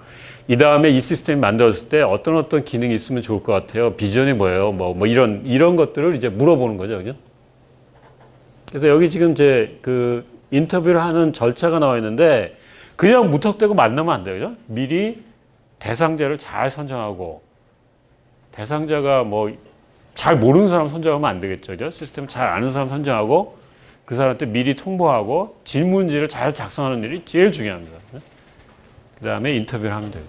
이 다음에 이 시스템이 만들었을 때 어떤 기능이 있으면 좋을 것 같아요. 비전이 뭐예요? 뭐 이런 것들을 이제 물어보는 거죠. 그죠? 그래서 여기 지금 제 그 인터뷰를 하는 절차가 나와 있는데 그냥 무턱대고 만나면 안 돼요. 그죠? 미리 대상자를 잘 선정하고 대상자가 뭐 잘 모르는 사람 선정하면 안 되겠죠. 그죠? 시스템 잘 아는 사람 선정하고 그 사람한테 미리 통보하고 질문지를 잘 작성하는 일이 제일 중요합니다. 그 다음에 인터뷰를 하면 돼요.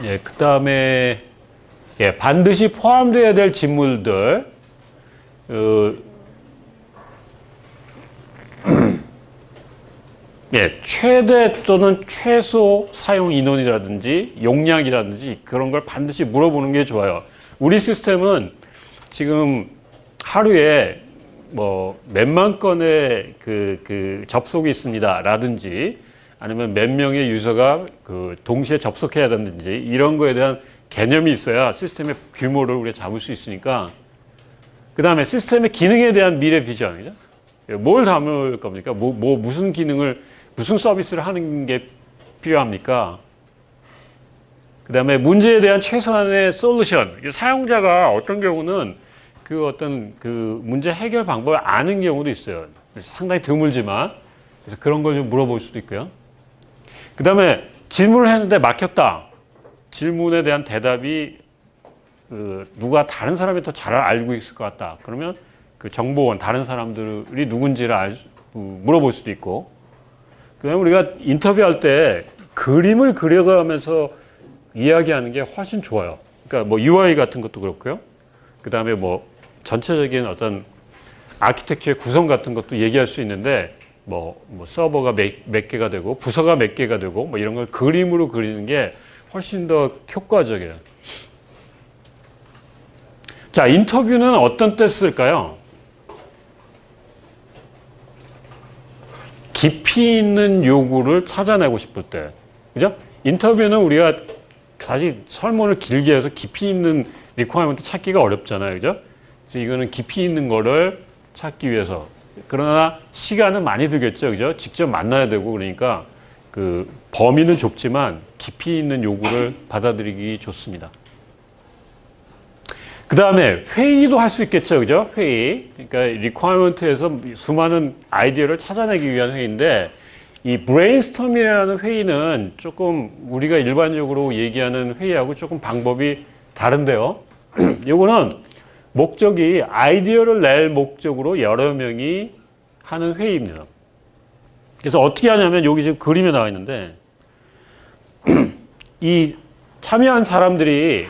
예, 그 다음에 예, 반드시 포함되어야 될 진물들 예, 최대 또는 최소 사용 인원이라든지 용량이라든지 그런 걸 반드시 물어보는 게 좋아요. 우리 시스템은 지금 하루에 뭐 몇만 건의 그 접속이 있습니다. 라든지 아니면 몇 명의 유저가 그 동시에 접속해야 되는지 이런 거에 대한 개념이 있어야 시스템의 규모를 우리가 잡을 수 있으니까 그 다음에 시스템의 기능에 대한 미래 비전이죠. 뭘 담을 겁니까? 무슨 기능을 무슨 서비스를 하는 게 필요합니까? 그 다음에 문제에 대한 최소한의 솔루션. 사용자가 어떤 경우는 그 어떤 그 문제 해결 방법을 아는 경우도 있어요. 상당히 드물지만. 그래서 그런 걸 좀 물어볼 수도 있고요. 그 다음에 질문을 했는데 막혔다. 질문에 대한 대답이 누가 다른 사람이 더 잘 알고 있을 것 같다. 그러면 그 정보원, 다른 사람들이 누군지를 물어볼 수도 있고. 그 다음에 우리가 인터뷰할 때 그림을 그려가면서 이야기하는 게 훨씬 좋아요. 그러니까 뭐 UI 같은 것도 그렇고요. 그 다음에 뭐 전체적인 어떤 아키텍처의 구성 같은 것도 얘기할 수 있는데 뭐 서버가 몇 개가 되고 부서가 몇 개가 되고 뭐 이런 걸 그림으로 그리는 게 훨씬 더 효과적이에요. 자, 인터뷰는 어떤 때 쓸까요? 깊이 있는 요구를 찾아내고 싶을 때. 그죠? 인터뷰는 우리가 사실 설문을 길게 해서 깊이 있는 리퀘어먼트 찾기가 어렵잖아요. 그죠? 그래서 이거는 깊이 있는 거를 찾기 위해서. 그러나 시간은 많이 들겠죠. 그죠? 직접 만나야 되고 그러니까 그 범위는 좁지만 깊이 있는 요구를 받아들이기 좋습니다. 그 다음에 회의도 할 수 있겠죠. 그죠? 회의. 그러니까 리퀘어먼트에서 수많은 아이디어를 찾아내기 위한 회의인데 이 브레인스토밍이라는 회의는 조금 우리가 일반적으로 얘기하는 회의하고 조금 방법이 다른데요. 이거는 목적이 아이디어를 낼 목적으로 여러 명이 하는 회의입니다. 그래서 어떻게 하냐면 여기 지금 그림에 나와 있는데 이 참여한 사람들이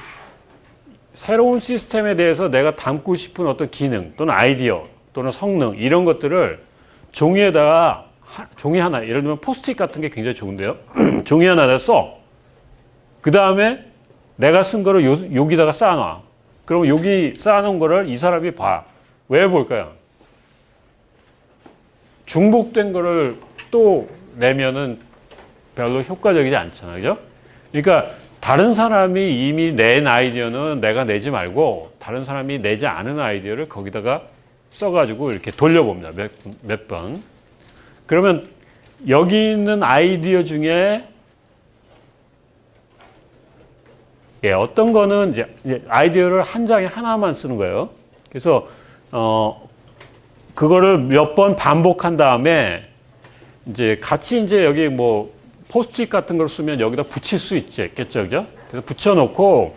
새로운 시스템에 대해서 내가 담고 싶은 어떤 기능 또는 아이디어 또는 성능 이런 것들을 종이에다가 종이 하나, 예를 들면 포스트잇 같은 게 굉장히 좋은데요. 종이 하나에 써. 그 다음에 내가 쓴 거를 여기다가 쌓아놔. 그럼 여기 쌓아놓은 거를 이 사람이 봐. 왜 볼까요? 중복된 거를 또 내면은 별로 효과적이지 않잖아요. 그죠? 그러니까 다른 사람이 이미 낸 아이디어는 내가 내지 말고 다른 사람이 내지 않은 아이디어를 거기다가 써가지고 이렇게 돌려봅니다. 몇 번. 그러면 여기 있는 아이디어 중에 어떤 거는 이제 아이디어를 한 장에 하나만 쓰는 거예요. 그래서 그거를 몇 번 반복한 다음에 이제 같이 이제 여기 뭐 포스트잇 같은 걸 쓰면 여기다 붙일 수 있겠죠, 그죠? 그래서 붙여놓고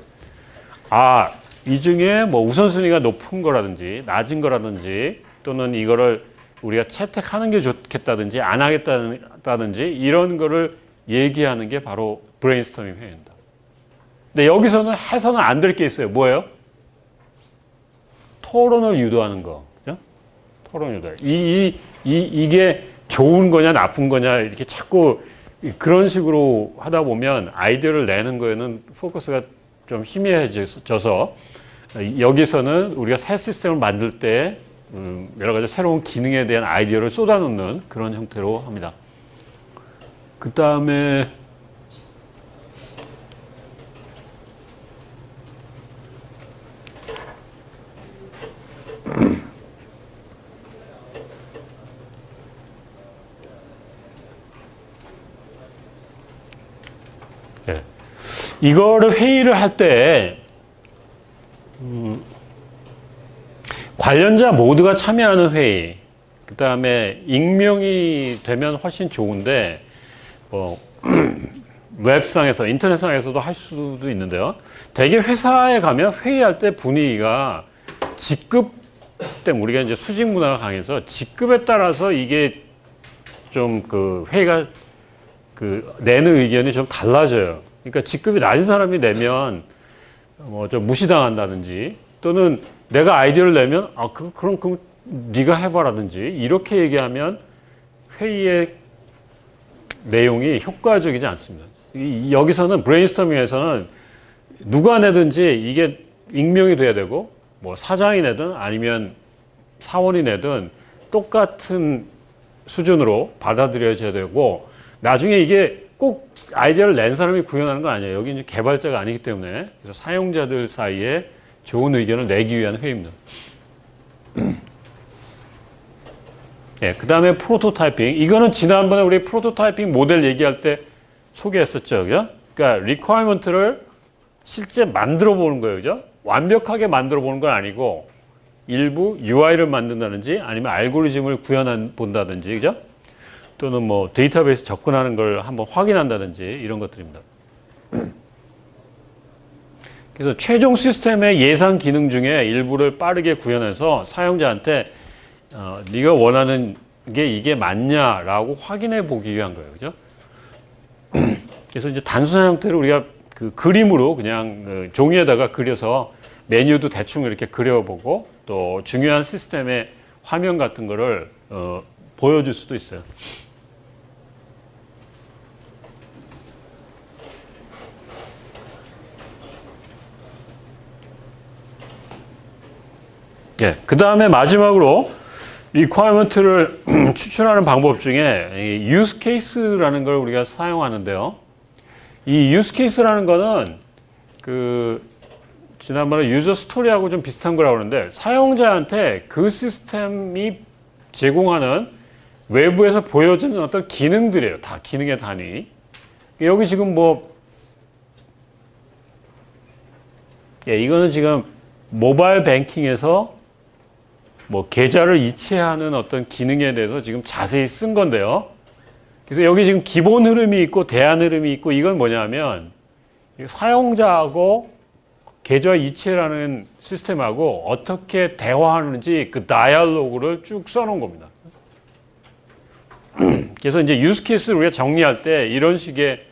이 중에 뭐 우선순위가 높은 거라든지 낮은 거라든지 또는 이거를 우리가 채택하는 게 좋겠다든지 안 하겠다든지 이런 거를 얘기하는 게 바로 브레인스토밍 회의입니다. 근데 여기서는 해서는 안 될 게 있어요. 뭐예요? 토론을 유도하는 거. 그죠? 토론 유도. 이게 좋은 거냐 나쁜 거냐 이렇게 자꾸 그런 식으로 하다 보면 아이디어를 내는 거에는 포커스가 좀 희미해져서 여기서는 우리가 새 시스템을 만들 때 여러 가지 새로운 기능에 대한 아이디어를 쏟아놓는 그런 형태로 합니다. 그 다음에 이거를 회의를 할 때 관련자 모두가 참여하는 회의, 그 다음에 익명이 되면 훨씬 좋은데, 뭐, 웹상에서, 인터넷상에서도 할 수도 있는데요. 대개 회사에 가면 회의할 때 분위기가 직급 때문에 우리가 이제 수직 문화가 강해서 직급에 따라서 이게 좀 그 회의가 그 내는 의견이 좀 달라져요. 그러니까 직급이 낮은 사람이 내면 뭐 좀 무시당한다든지 또는 내가 아이디어를 내면 그럼 네가 해봐라든지 이렇게 얘기하면 회의의 내용이 효과적이지 않습니다. 여기서는 브레인스토밍에서는 누가 내든지 이게 익명이 돼야 되고 뭐 사장이 내든 아니면 사원이 내든 똑같은 수준으로 받아들여져야 되고 나중에 이게 꼭 아이디어를 낸 사람이 구현하는 건 아니에요. 여기 이제 개발자가 아니기 때문에 그래서 사용자들 사이에 좋은 의견을 내기 위한 회의입니다. 네, 그 다음에 프로토타이핑. 이거는 지난번에 우리 프로토타이핑 모델 얘기할 때 소개했었죠. 그죠? 그러니까 리퀘어먼트를 실제 만들어 보는 거예요. 그죠? 완벽하게 만들어 보는 건 아니고 일부 UI를 만든다든지 아니면 알고리즘을 본다든지 그죠? 또는 뭐 데이터베이스 접근하는 걸 한번 확인한다든지 이런 것들입니다. 그래서 최종 시스템의 예상 기능 중에 일부를 빠르게 구현해서 사용자한테 네가 원하는 게 이게 맞냐라고 확인해 보기 위한 거예요. 그죠? 그래서 이제 단순한 형태로 우리가 그 그림으로 그냥 그 종이에다가 그려서 메뉴도 대충 이렇게 그려보고 또 중요한 시스템의 화면 같은 거를 보여줄 수도 있어요. 예, 그 다음에 마지막으로 requirement를 추출하는 방법 중에 use case라는 걸 우리가 사용하는데요. 이 use case라는 거는 그 지난번에 유저 스토리하고 좀 비슷한 거라고 그러는데 사용자한테 그 시스템이 제공하는 외부에서 보여지는 어떤 기능들이에요. 다 기능의 단위. 여기 지금 뭐 이거는 지금 모바일 뱅킹에서 뭐 계좌를 이체하는 어떤 기능에 대해서 지금 자세히 쓴 건데요. 그래서 여기 지금 기본 흐름이 있고 대안 흐름이 있고 이건 뭐냐면 사용자하고 계좌 이체라는 시스템하고 어떻게 대화하는지 그 다이얼로그를 쭉 써놓은 겁니다. 그래서 이제 유스 케이스를 우리가 정리할 때 이런 식의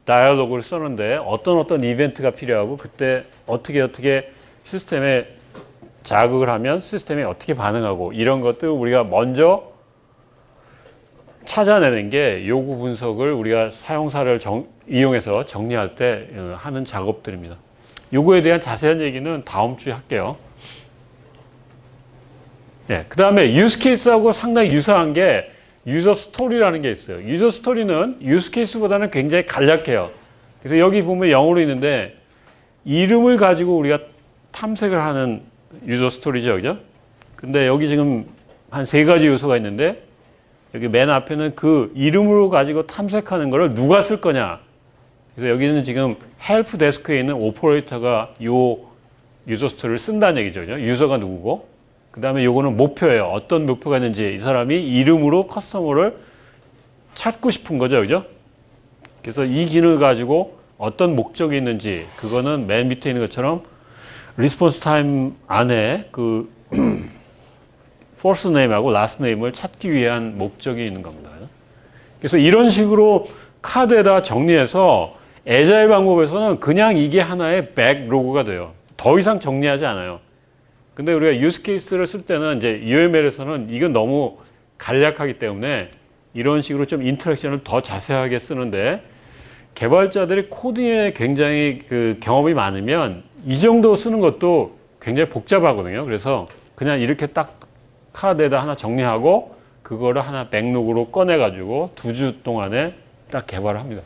다이얼로그를 써놓는데 어떤 이벤트가 필요하고 그때 어떻게 시스템에 자극을 하면 시스템이 어떻게 반응하고 이런 것들 우리가 먼저 찾아내는 게 요구 분석을 우리가 사용사를 이용해서 정리할 때 하는 작업들입니다. 요거에 대한 자세한 얘기는 다음 주에 할게요. 네, 그 다음에 유스 케이스하고 상당히 유사한 게 유저 스토리라는 게 있어요. 유저 스토리는 유스 케이스보다는 굉장히 간략해요. 그래서 여기 보면 영어로 있는데 이름을 가지고 우리가 탐색을 하는 유저 스토리죠. 그죠? 근데 여기 지금 한 3가지 요소가 있는데 여기 맨 앞에는 그 이름으로 가지고 탐색하는 거를 누가 쓸 거냐. 그래서 여기는 지금 헬프 데스크에 있는 오퍼레이터가 요 유저 스토리를 쓴다는 얘기죠. 그죠? 유저가 누구고. 그 다음에 요거는 목표예요. 어떤 목표가 있는지 이 사람이 이름으로 커스터머를 찾고 싶은 거죠. 그죠? 그래서 이 기능을 가지고 어떤 목적이 있는지 그거는 맨 밑에 있는 것처럼 리스폰스 타임 안에 그 first name하고 last name을 찾기 위한 목적이 있는 겁니다. 그래서 이런 식으로 카드에다 정리해서 애자일 방법에서는 그냥 이게 하나의 백로그가 돼요. 더 이상 정리하지 않아요. 근데 우리가 유스 케이스를 쓸 때는 이제 UML에서는 이건 너무 간략하기 때문에 이런 식으로 좀 인터랙션을 더 자세하게 쓰는데 개발자들이 코딩에 굉장히 그 경험이 많으면 이 정도 쓰는 것도 굉장히 복잡하거든요. 그래서 그냥 이렇게 딱 카드에다 하나 정리하고 그거를 하나 백록으로 꺼내가지고 2주 동안에 딱 개발을 합니다.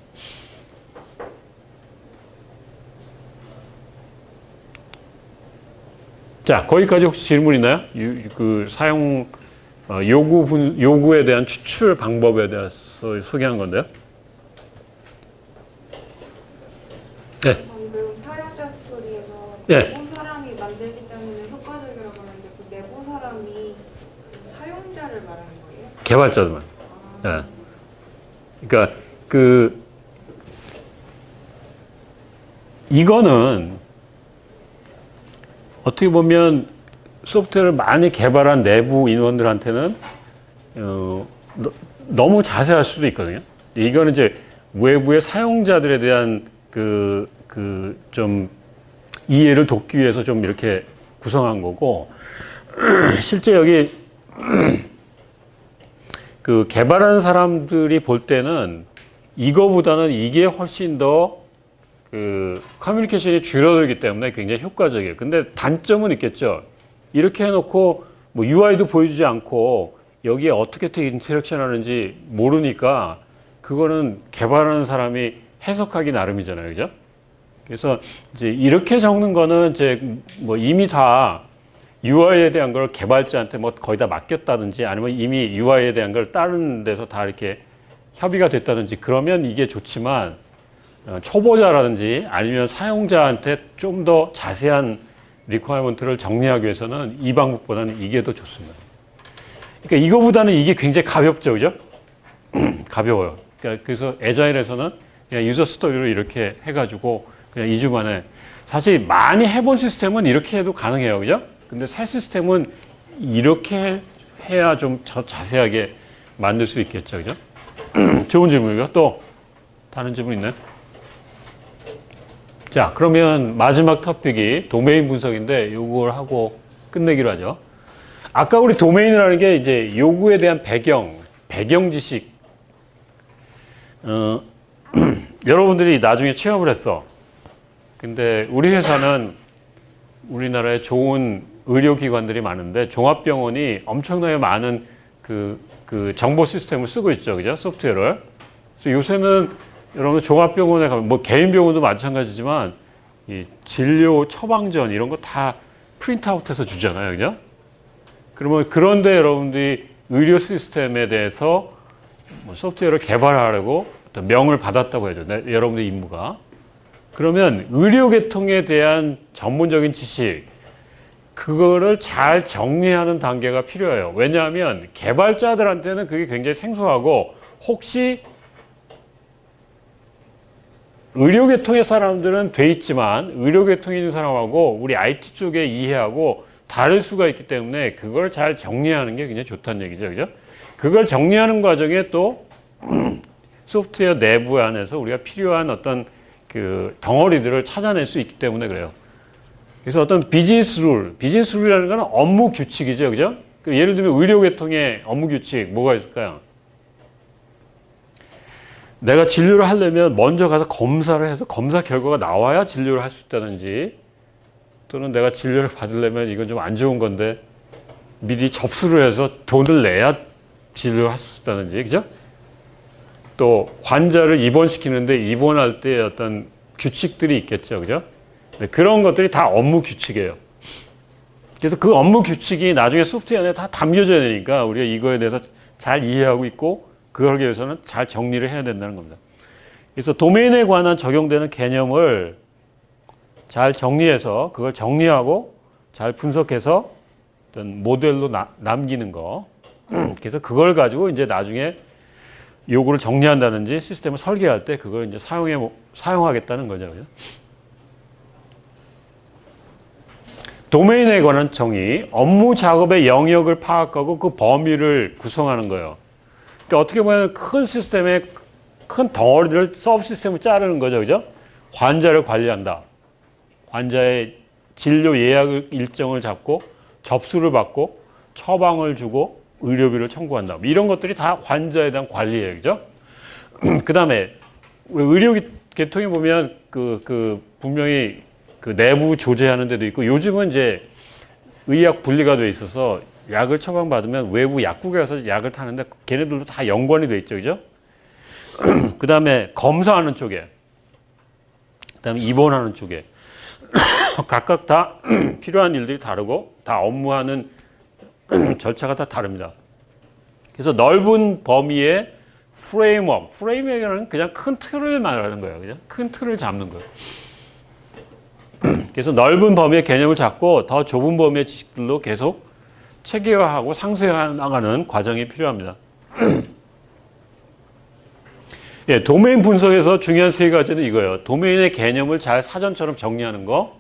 자, 거기까지 혹시 질문 있나요? 그 사용 요구에 대한 추출 방법에 대해서 소개한 건데요. 네. 방금 사용자 스토리에서 네. 내부 사람이 만들기 때문에 효과적이라고 하는데 그 내부 사람 개발자들만. 예. 그러니까 그 이거는 어떻게 보면 소프트웨어를 많이 개발한 내부 인원들한테는 너무 자세할 수도 있거든요. 이거는 이제 외부의 사용자들에 대한 좀 이해를 돕기 위해서 좀 이렇게 구성한 거고, 실제 여기 그 개발하는 사람들이 볼 때는 이거보다는 이게 훨씬 더 그 커뮤니케이션이 줄어들기 때문에 굉장히 효과적이에요. 근데 단점은 있겠죠. 이렇게 해놓고 뭐 UI도 보여주지 않고 여기에 어떻게 인터랙션 하는지 모르니까 그거는 개발하는 사람이 해석하기 나름이잖아요. 그죠? 그래서 이제 이렇게 적는 거는 이제 뭐 이미 다 UI에 대한 걸 개발자한테 뭐 거의 다 맡겼다든지 아니면 이미 UI에 대한 걸 다른 데서 다 이렇게 협의가 됐다든지 그러면 이게 좋지만 초보자라든지 아니면 사용자한테 좀 더 자세한 리퀘어먼트를 정리하기 위해서는 이 방법보다는 이게 더 좋습니다. 그러니까 이거보다는 이게 굉장히 가볍죠, 그죠? 가벼워요. 그러니까 그래서 애자일에서는 그냥 유저 스토리로 이렇게 해가지고 그냥 2주 만에 사실 많이 해본 시스템은 이렇게 해도 가능해요, 그죠? 근데 새 시스템은 이렇게 해야 좀 더 자세하게 만들 수 있겠죠, 그죠? 좋은 질문이고요. 또 다른 질문 있나요? 자, 그러면 마지막 토픽이 도메인 분석인데 요걸 하고 끝내기로 하죠. 아까 우리 도메인이라는 게 이제 요구에 대한 배경 지식. 여러분들이 나중에 취업을 했어. 근데 우리 회사는 우리나라에 좋은 의료기관들이 많은데 종합병원이 엄청나게 많은 그 정보 시스템을 쓰고 있죠. 그죠? 소프트웨어를. 그래서 요새는 여러분 종합병원에 가면 뭐 개인 병원도 마찬가지지만 이 진료 처방전 이런 거 다 프린트아웃해서 주잖아요. 그죠? 그러면 그런데 여러분들이 의료 시스템에 대해서 뭐 소프트웨어를 개발하려고 어떤 명을 받았다고 해야죠. 여러분들 임무가. 그러면 의료계통에 대한 전문적인 지식, 그거를 잘 정리하는 단계가 필요해요. 왜냐하면 개발자들한테는 그게 굉장히 생소하고 혹시 의료계통의 사람들은 돼 있지만 의료계통에 있는 사람하고 우리 IT 쪽에 이해하고 다를 수가 있기 때문에 그걸 잘 정리하는 게 굉장히 좋다는 얘기죠. 그죠? 그걸 정리하는 과정에 또 소프트웨어 내부 안에서 우리가 필요한 어떤 그 덩어리들을 찾아낼 수 있기 때문에 그래요. 그래서 어떤 비즈니스 룰이라는 건 업무 규칙이죠. 그죠? 예를 들면 의료계통의 업무 규칙 뭐가 있을까요? 내가 진료를 하려면 먼저 가서 검사를 해서 검사 결과가 나와야 진료를 할 수 있다든지, 또는 내가 진료를 받으려면 이건 좀 안 좋은 건데 미리 접수를 해서 돈을 내야 진료를 할 수 있다든지, 그죠? 또 환자를 입원시키는데 입원할 때 어떤 규칙들이 있겠죠, 그죠? 네, 그런 것들이 다 업무 규칙이에요. 그래서 그 업무 규칙이 나중에 소프트웨어 안에 다 담겨져야 되니까 우리가 이거에 대해서 잘 이해하고 있고 그걸 하기 위해서는 잘 정리를 해야 된다는 겁니다. 그래서 도메인에 관한 적용되는 개념을 잘 정리해서 그걸 정리하고 잘 분석해서 어떤 모델로 남기는 거. 그래서 그걸 가지고 이제 나중에 요구를 정리한다든지 시스템을 설계할 때 그걸 이제 사용하겠다는 거죠. 그죠? 도메인에 관한 정의, 업무 작업의 영역을 파악하고 그 범위를 구성하는 거예요. 그러니까 어떻게 보면 큰 시스템의 큰 덩어리들을 서브 시스템을 자르는 거죠. 그죠? 환자를 관리한다. 환자의 진료 예약 일정을 잡고 접수를 받고 처방을 주고 의료비를 청구한다. 이런 것들이 다 환자에 대한 관리예요. 그죠? 그 다음에 의료 계통에 보면 분명히 그 내부 조제하는 데도 있고 요즘은 이제 의약 분리가 돼 있어서 약을 처방받으면 외부 약국에 가서 약을 타는데 걔네들도 다 연관이 돼 있죠. 그죠? 그 다음에 검사하는 쪽에, 그 다음에 입원하는 쪽에 각각 다 필요한 일들이 다르고 다 업무하는 절차가 다 다릅니다. 그래서 넓은 범위의 프레임워크는 그냥 큰 틀을 말하는 거예요. 그죠? 큰 틀을 잡는 거예요. 그래서 넓은 범위의 개념을 잡고 더 좁은 범위의 지식들로 계속 체계화하고 상세화 나가는 과정이 필요합니다. 예, 도메인 분석에서 중요한 세 가지는 이거예요. 도메인의 개념을 잘 사전처럼 정리하는 거.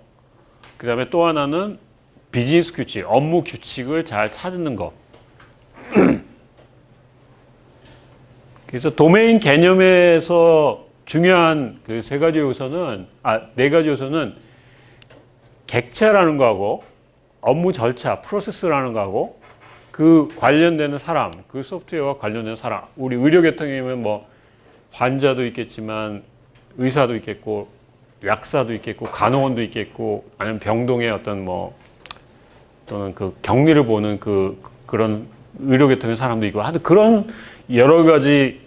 그 다음에 또 하나는 비즈니스 규칙, 업무 규칙을 잘 찾는 거. 그래서 도메인 개념에서 중요한 그 세 가지 요소는, 네 가지 요소는 객체라는 거하고 업무 절차, 프로세스라는 거하고 그 관련되는 사람, 그 소프트웨어와 관련된 사람. 우리 의료계통이면 뭐 환자도 있겠지만 의사도 있겠고 약사도 있겠고 간호원도 있겠고 아니면 병동의 어떤 뭐 또는 그 격리를 보는 그런 의료계통의 사람도 있고 하여튼 그런 여러 가지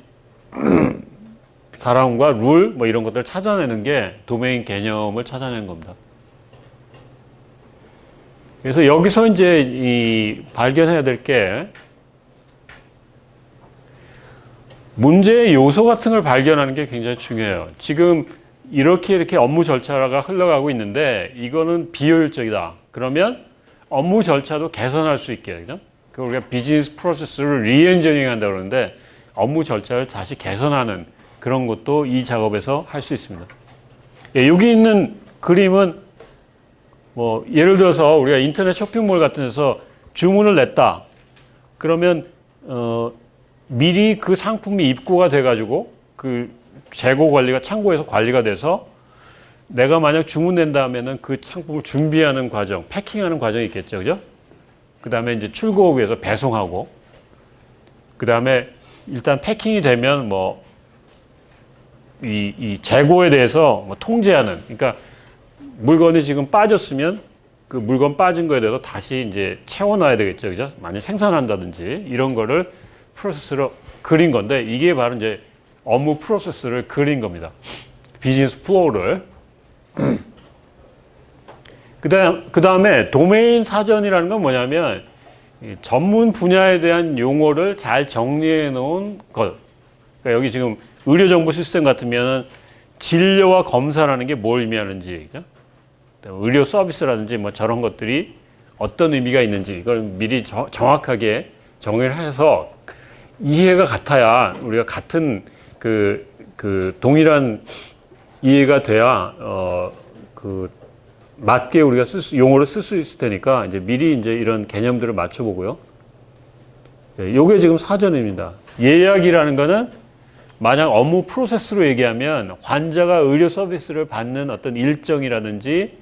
사람과 룰 뭐 이런 것들을 찾아내는 게 도메인 개념을 찾아내는 겁니다. 그래서 여기서 이제 발견해야 될 게 문제의 요소 같은 걸 발견하는 게 굉장히 중요해요. 지금 이렇게 업무 절차가 흘러가고 있는데 이거는 비효율적이다. 그러면 업무 절차도 개선할 수 있게, 그죠? 우리가 비즈니스 프로세스를 리엔지니어링 한다고 그러는데 업무 절차를 다시 개선하는 그런 것도 이 작업에서 할 수 있습니다. 예, 여기 있는 그림은 뭐 예를 들어서 우리가 인터넷 쇼핑몰 같은 데서 주문을 냈다. 그러면 미리 그 상품이 입고가 돼가지고 그 재고 관리가 창고에서 관리가 돼서 내가 만약 주문낸다 하면은 그 상품을 준비하는 과정, 패킹하는 과정이 있겠죠, 그죠? 그 다음에 이제 출고위해서 배송하고, 그 다음에 일단 패킹이 되면 뭐 이 재고에 대해서 뭐 통제하는, 그러니까 물건이 지금 빠졌으면 그 물건 빠진 거에 대해서 다시 이제 채워놔야 되겠죠, 그죠? 만약 생산한다든지 이런 거를 프로세스로 그린 건데 이게 바로 이제 업무 프로세스를 그린 겁니다. 비즈니스 플로우를. 그 다음에 도메인 사전이라는 건 뭐냐면 전문 분야에 대한 용어를 잘 정리해 놓은 것. 그러니까 여기 지금 의료정보 시스템 같으면 진료와 검사라는 게 뭘 의미하는지, 그죠? 의료 서비스라든지 뭐 저런 것들이 어떤 의미가 있는지 이걸 미리 정확하게 정의를 해서 이해가 같아야 우리가 같은 그 동일한 이해가 돼야 맞게 우리가 용어를 쓸 수 있을 테니까 이제 미리 이제 이런 개념들을 맞춰보고요. 요게 지금 사전입니다. 예약이라는 거는 만약 업무 프로세스로 얘기하면 환자가 의료 서비스를 받는 어떤 일정이라든지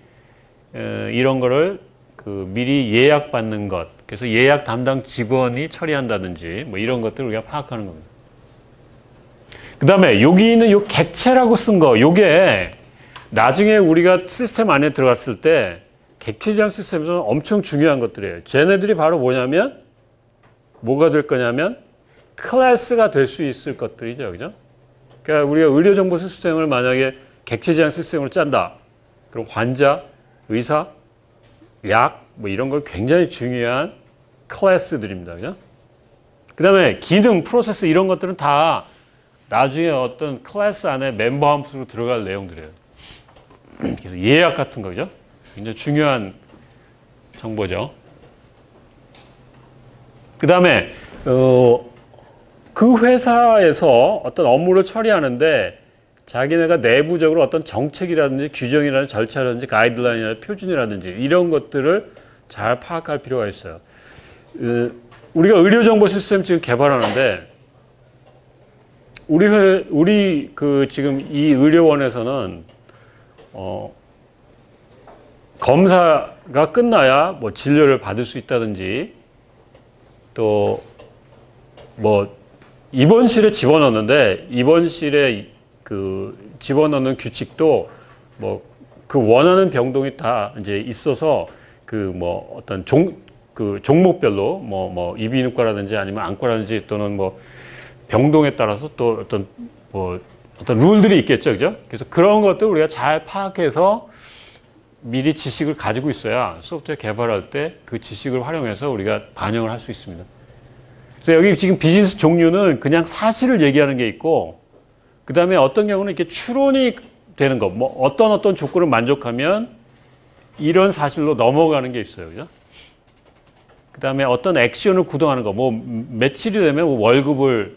이런 거를 미리 예약받는 것. 그래서 예약 담당 직원이 처리한다든지 뭐 이런 것들을 우리가 파악하는 겁니다. 그 다음에 여기 있는 요 객체라고 쓴 거, 요게 나중에 우리가 시스템 안에 들어갔을 때 객체지향 시스템에서는 엄청 중요한 것들이에요. 쟤네들이 바로 뭐냐면 뭐가 될 거냐면 클래스가 될 수 있을 것들이죠, 그죠? 그러니까 우리가 의료정보 시스템을 만약에 객체지향 시스템으로 짠다. 그럼 환자, 의사, 약 뭐 이런 걸 굉장히 중요한 클래스들입니다, 그죠? 그 다음에 기능, 프로세스 이런 것들은 다 나중에 어떤 클래스 안에 멤버 함수로 들어갈 내용들이에요. 그래서 예약 같은 거죠. 굉장히 중요한 정보죠. 그 다음에 그 회사에서 어떤 업무를 처리하는데 자기네가 내부적으로 어떤 정책이라든지 규정이라든지 절차라든지 가이드라인이라든지 표준이라든지 이런 것들을 잘 파악할 필요가 있어요. 우리가 의료정보 시스템 지금 개발하는데 우리 지금 이 의료원에서는 검사가 끝나야 뭐 진료를 받을 수 있다든지 또 뭐 입원실에 집어넣는데 입원실에 집어넣는 규칙도 뭐 그 원하는 병동이 다 이제 있어서 뭐 어떤 종목별로 뭐 이비인후과라든지 아니면 안과라든지 또는 뭐 병동에 따라서 또 어떤 룰들이 있겠죠, 그죠? 그래서 그런 것들 우리가 잘 파악해서 미리 지식을 가지고 있어야 소프트웨어 개발할 때 그 지식을 활용해서 우리가 반영을 할 수 있습니다. 그래서 여기 지금 비즈니스 종류는 그냥 사실을 얘기하는 게 있고, 그 다음에 어떤 경우는 이렇게 추론이 되는 거, 뭐 어떤 조건을 만족하면 이런 사실로 넘어가는 게 있어요, 그죠? 그다음에 어떤 액션을 구동하는 거, 뭐 며칠이 되면 월급을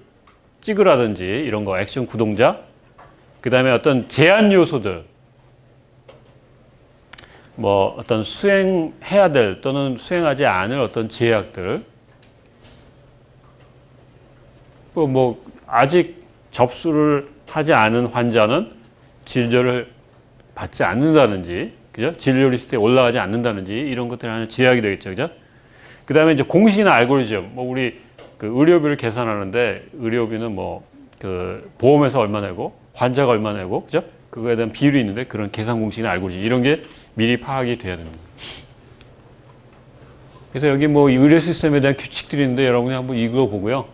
찍으라든지 이런 거, 액션 구동자. 그다음에 어떤 제한 요소들, 뭐 어떤 수행해야 될 또는 수행하지 않을 어떤 제약들. 뭐 아직 접수를 하지 않은 환자는 진료를 받지 않는다든지, 그죠? 진료 리스트에 올라가지 않는다든지 이런 것들이 하나 제약이 되겠죠, 그죠? 그 다음에 이제 공식이나 알고리즘, 뭐 우리 그 의료비를 계산하는데 의료비는 뭐 그 보험에서 얼마 내고 환자가 얼마 내고, 그죠? 그거에 대한 비율이 있는데 그런 계산 공식이나 알고리즘 이런 게 미리 파악이 돼야 됩니다. 그래서 여기 뭐 의료 시스템에 대한 규칙들이 있는데 여러분이 한번 이거 보고요.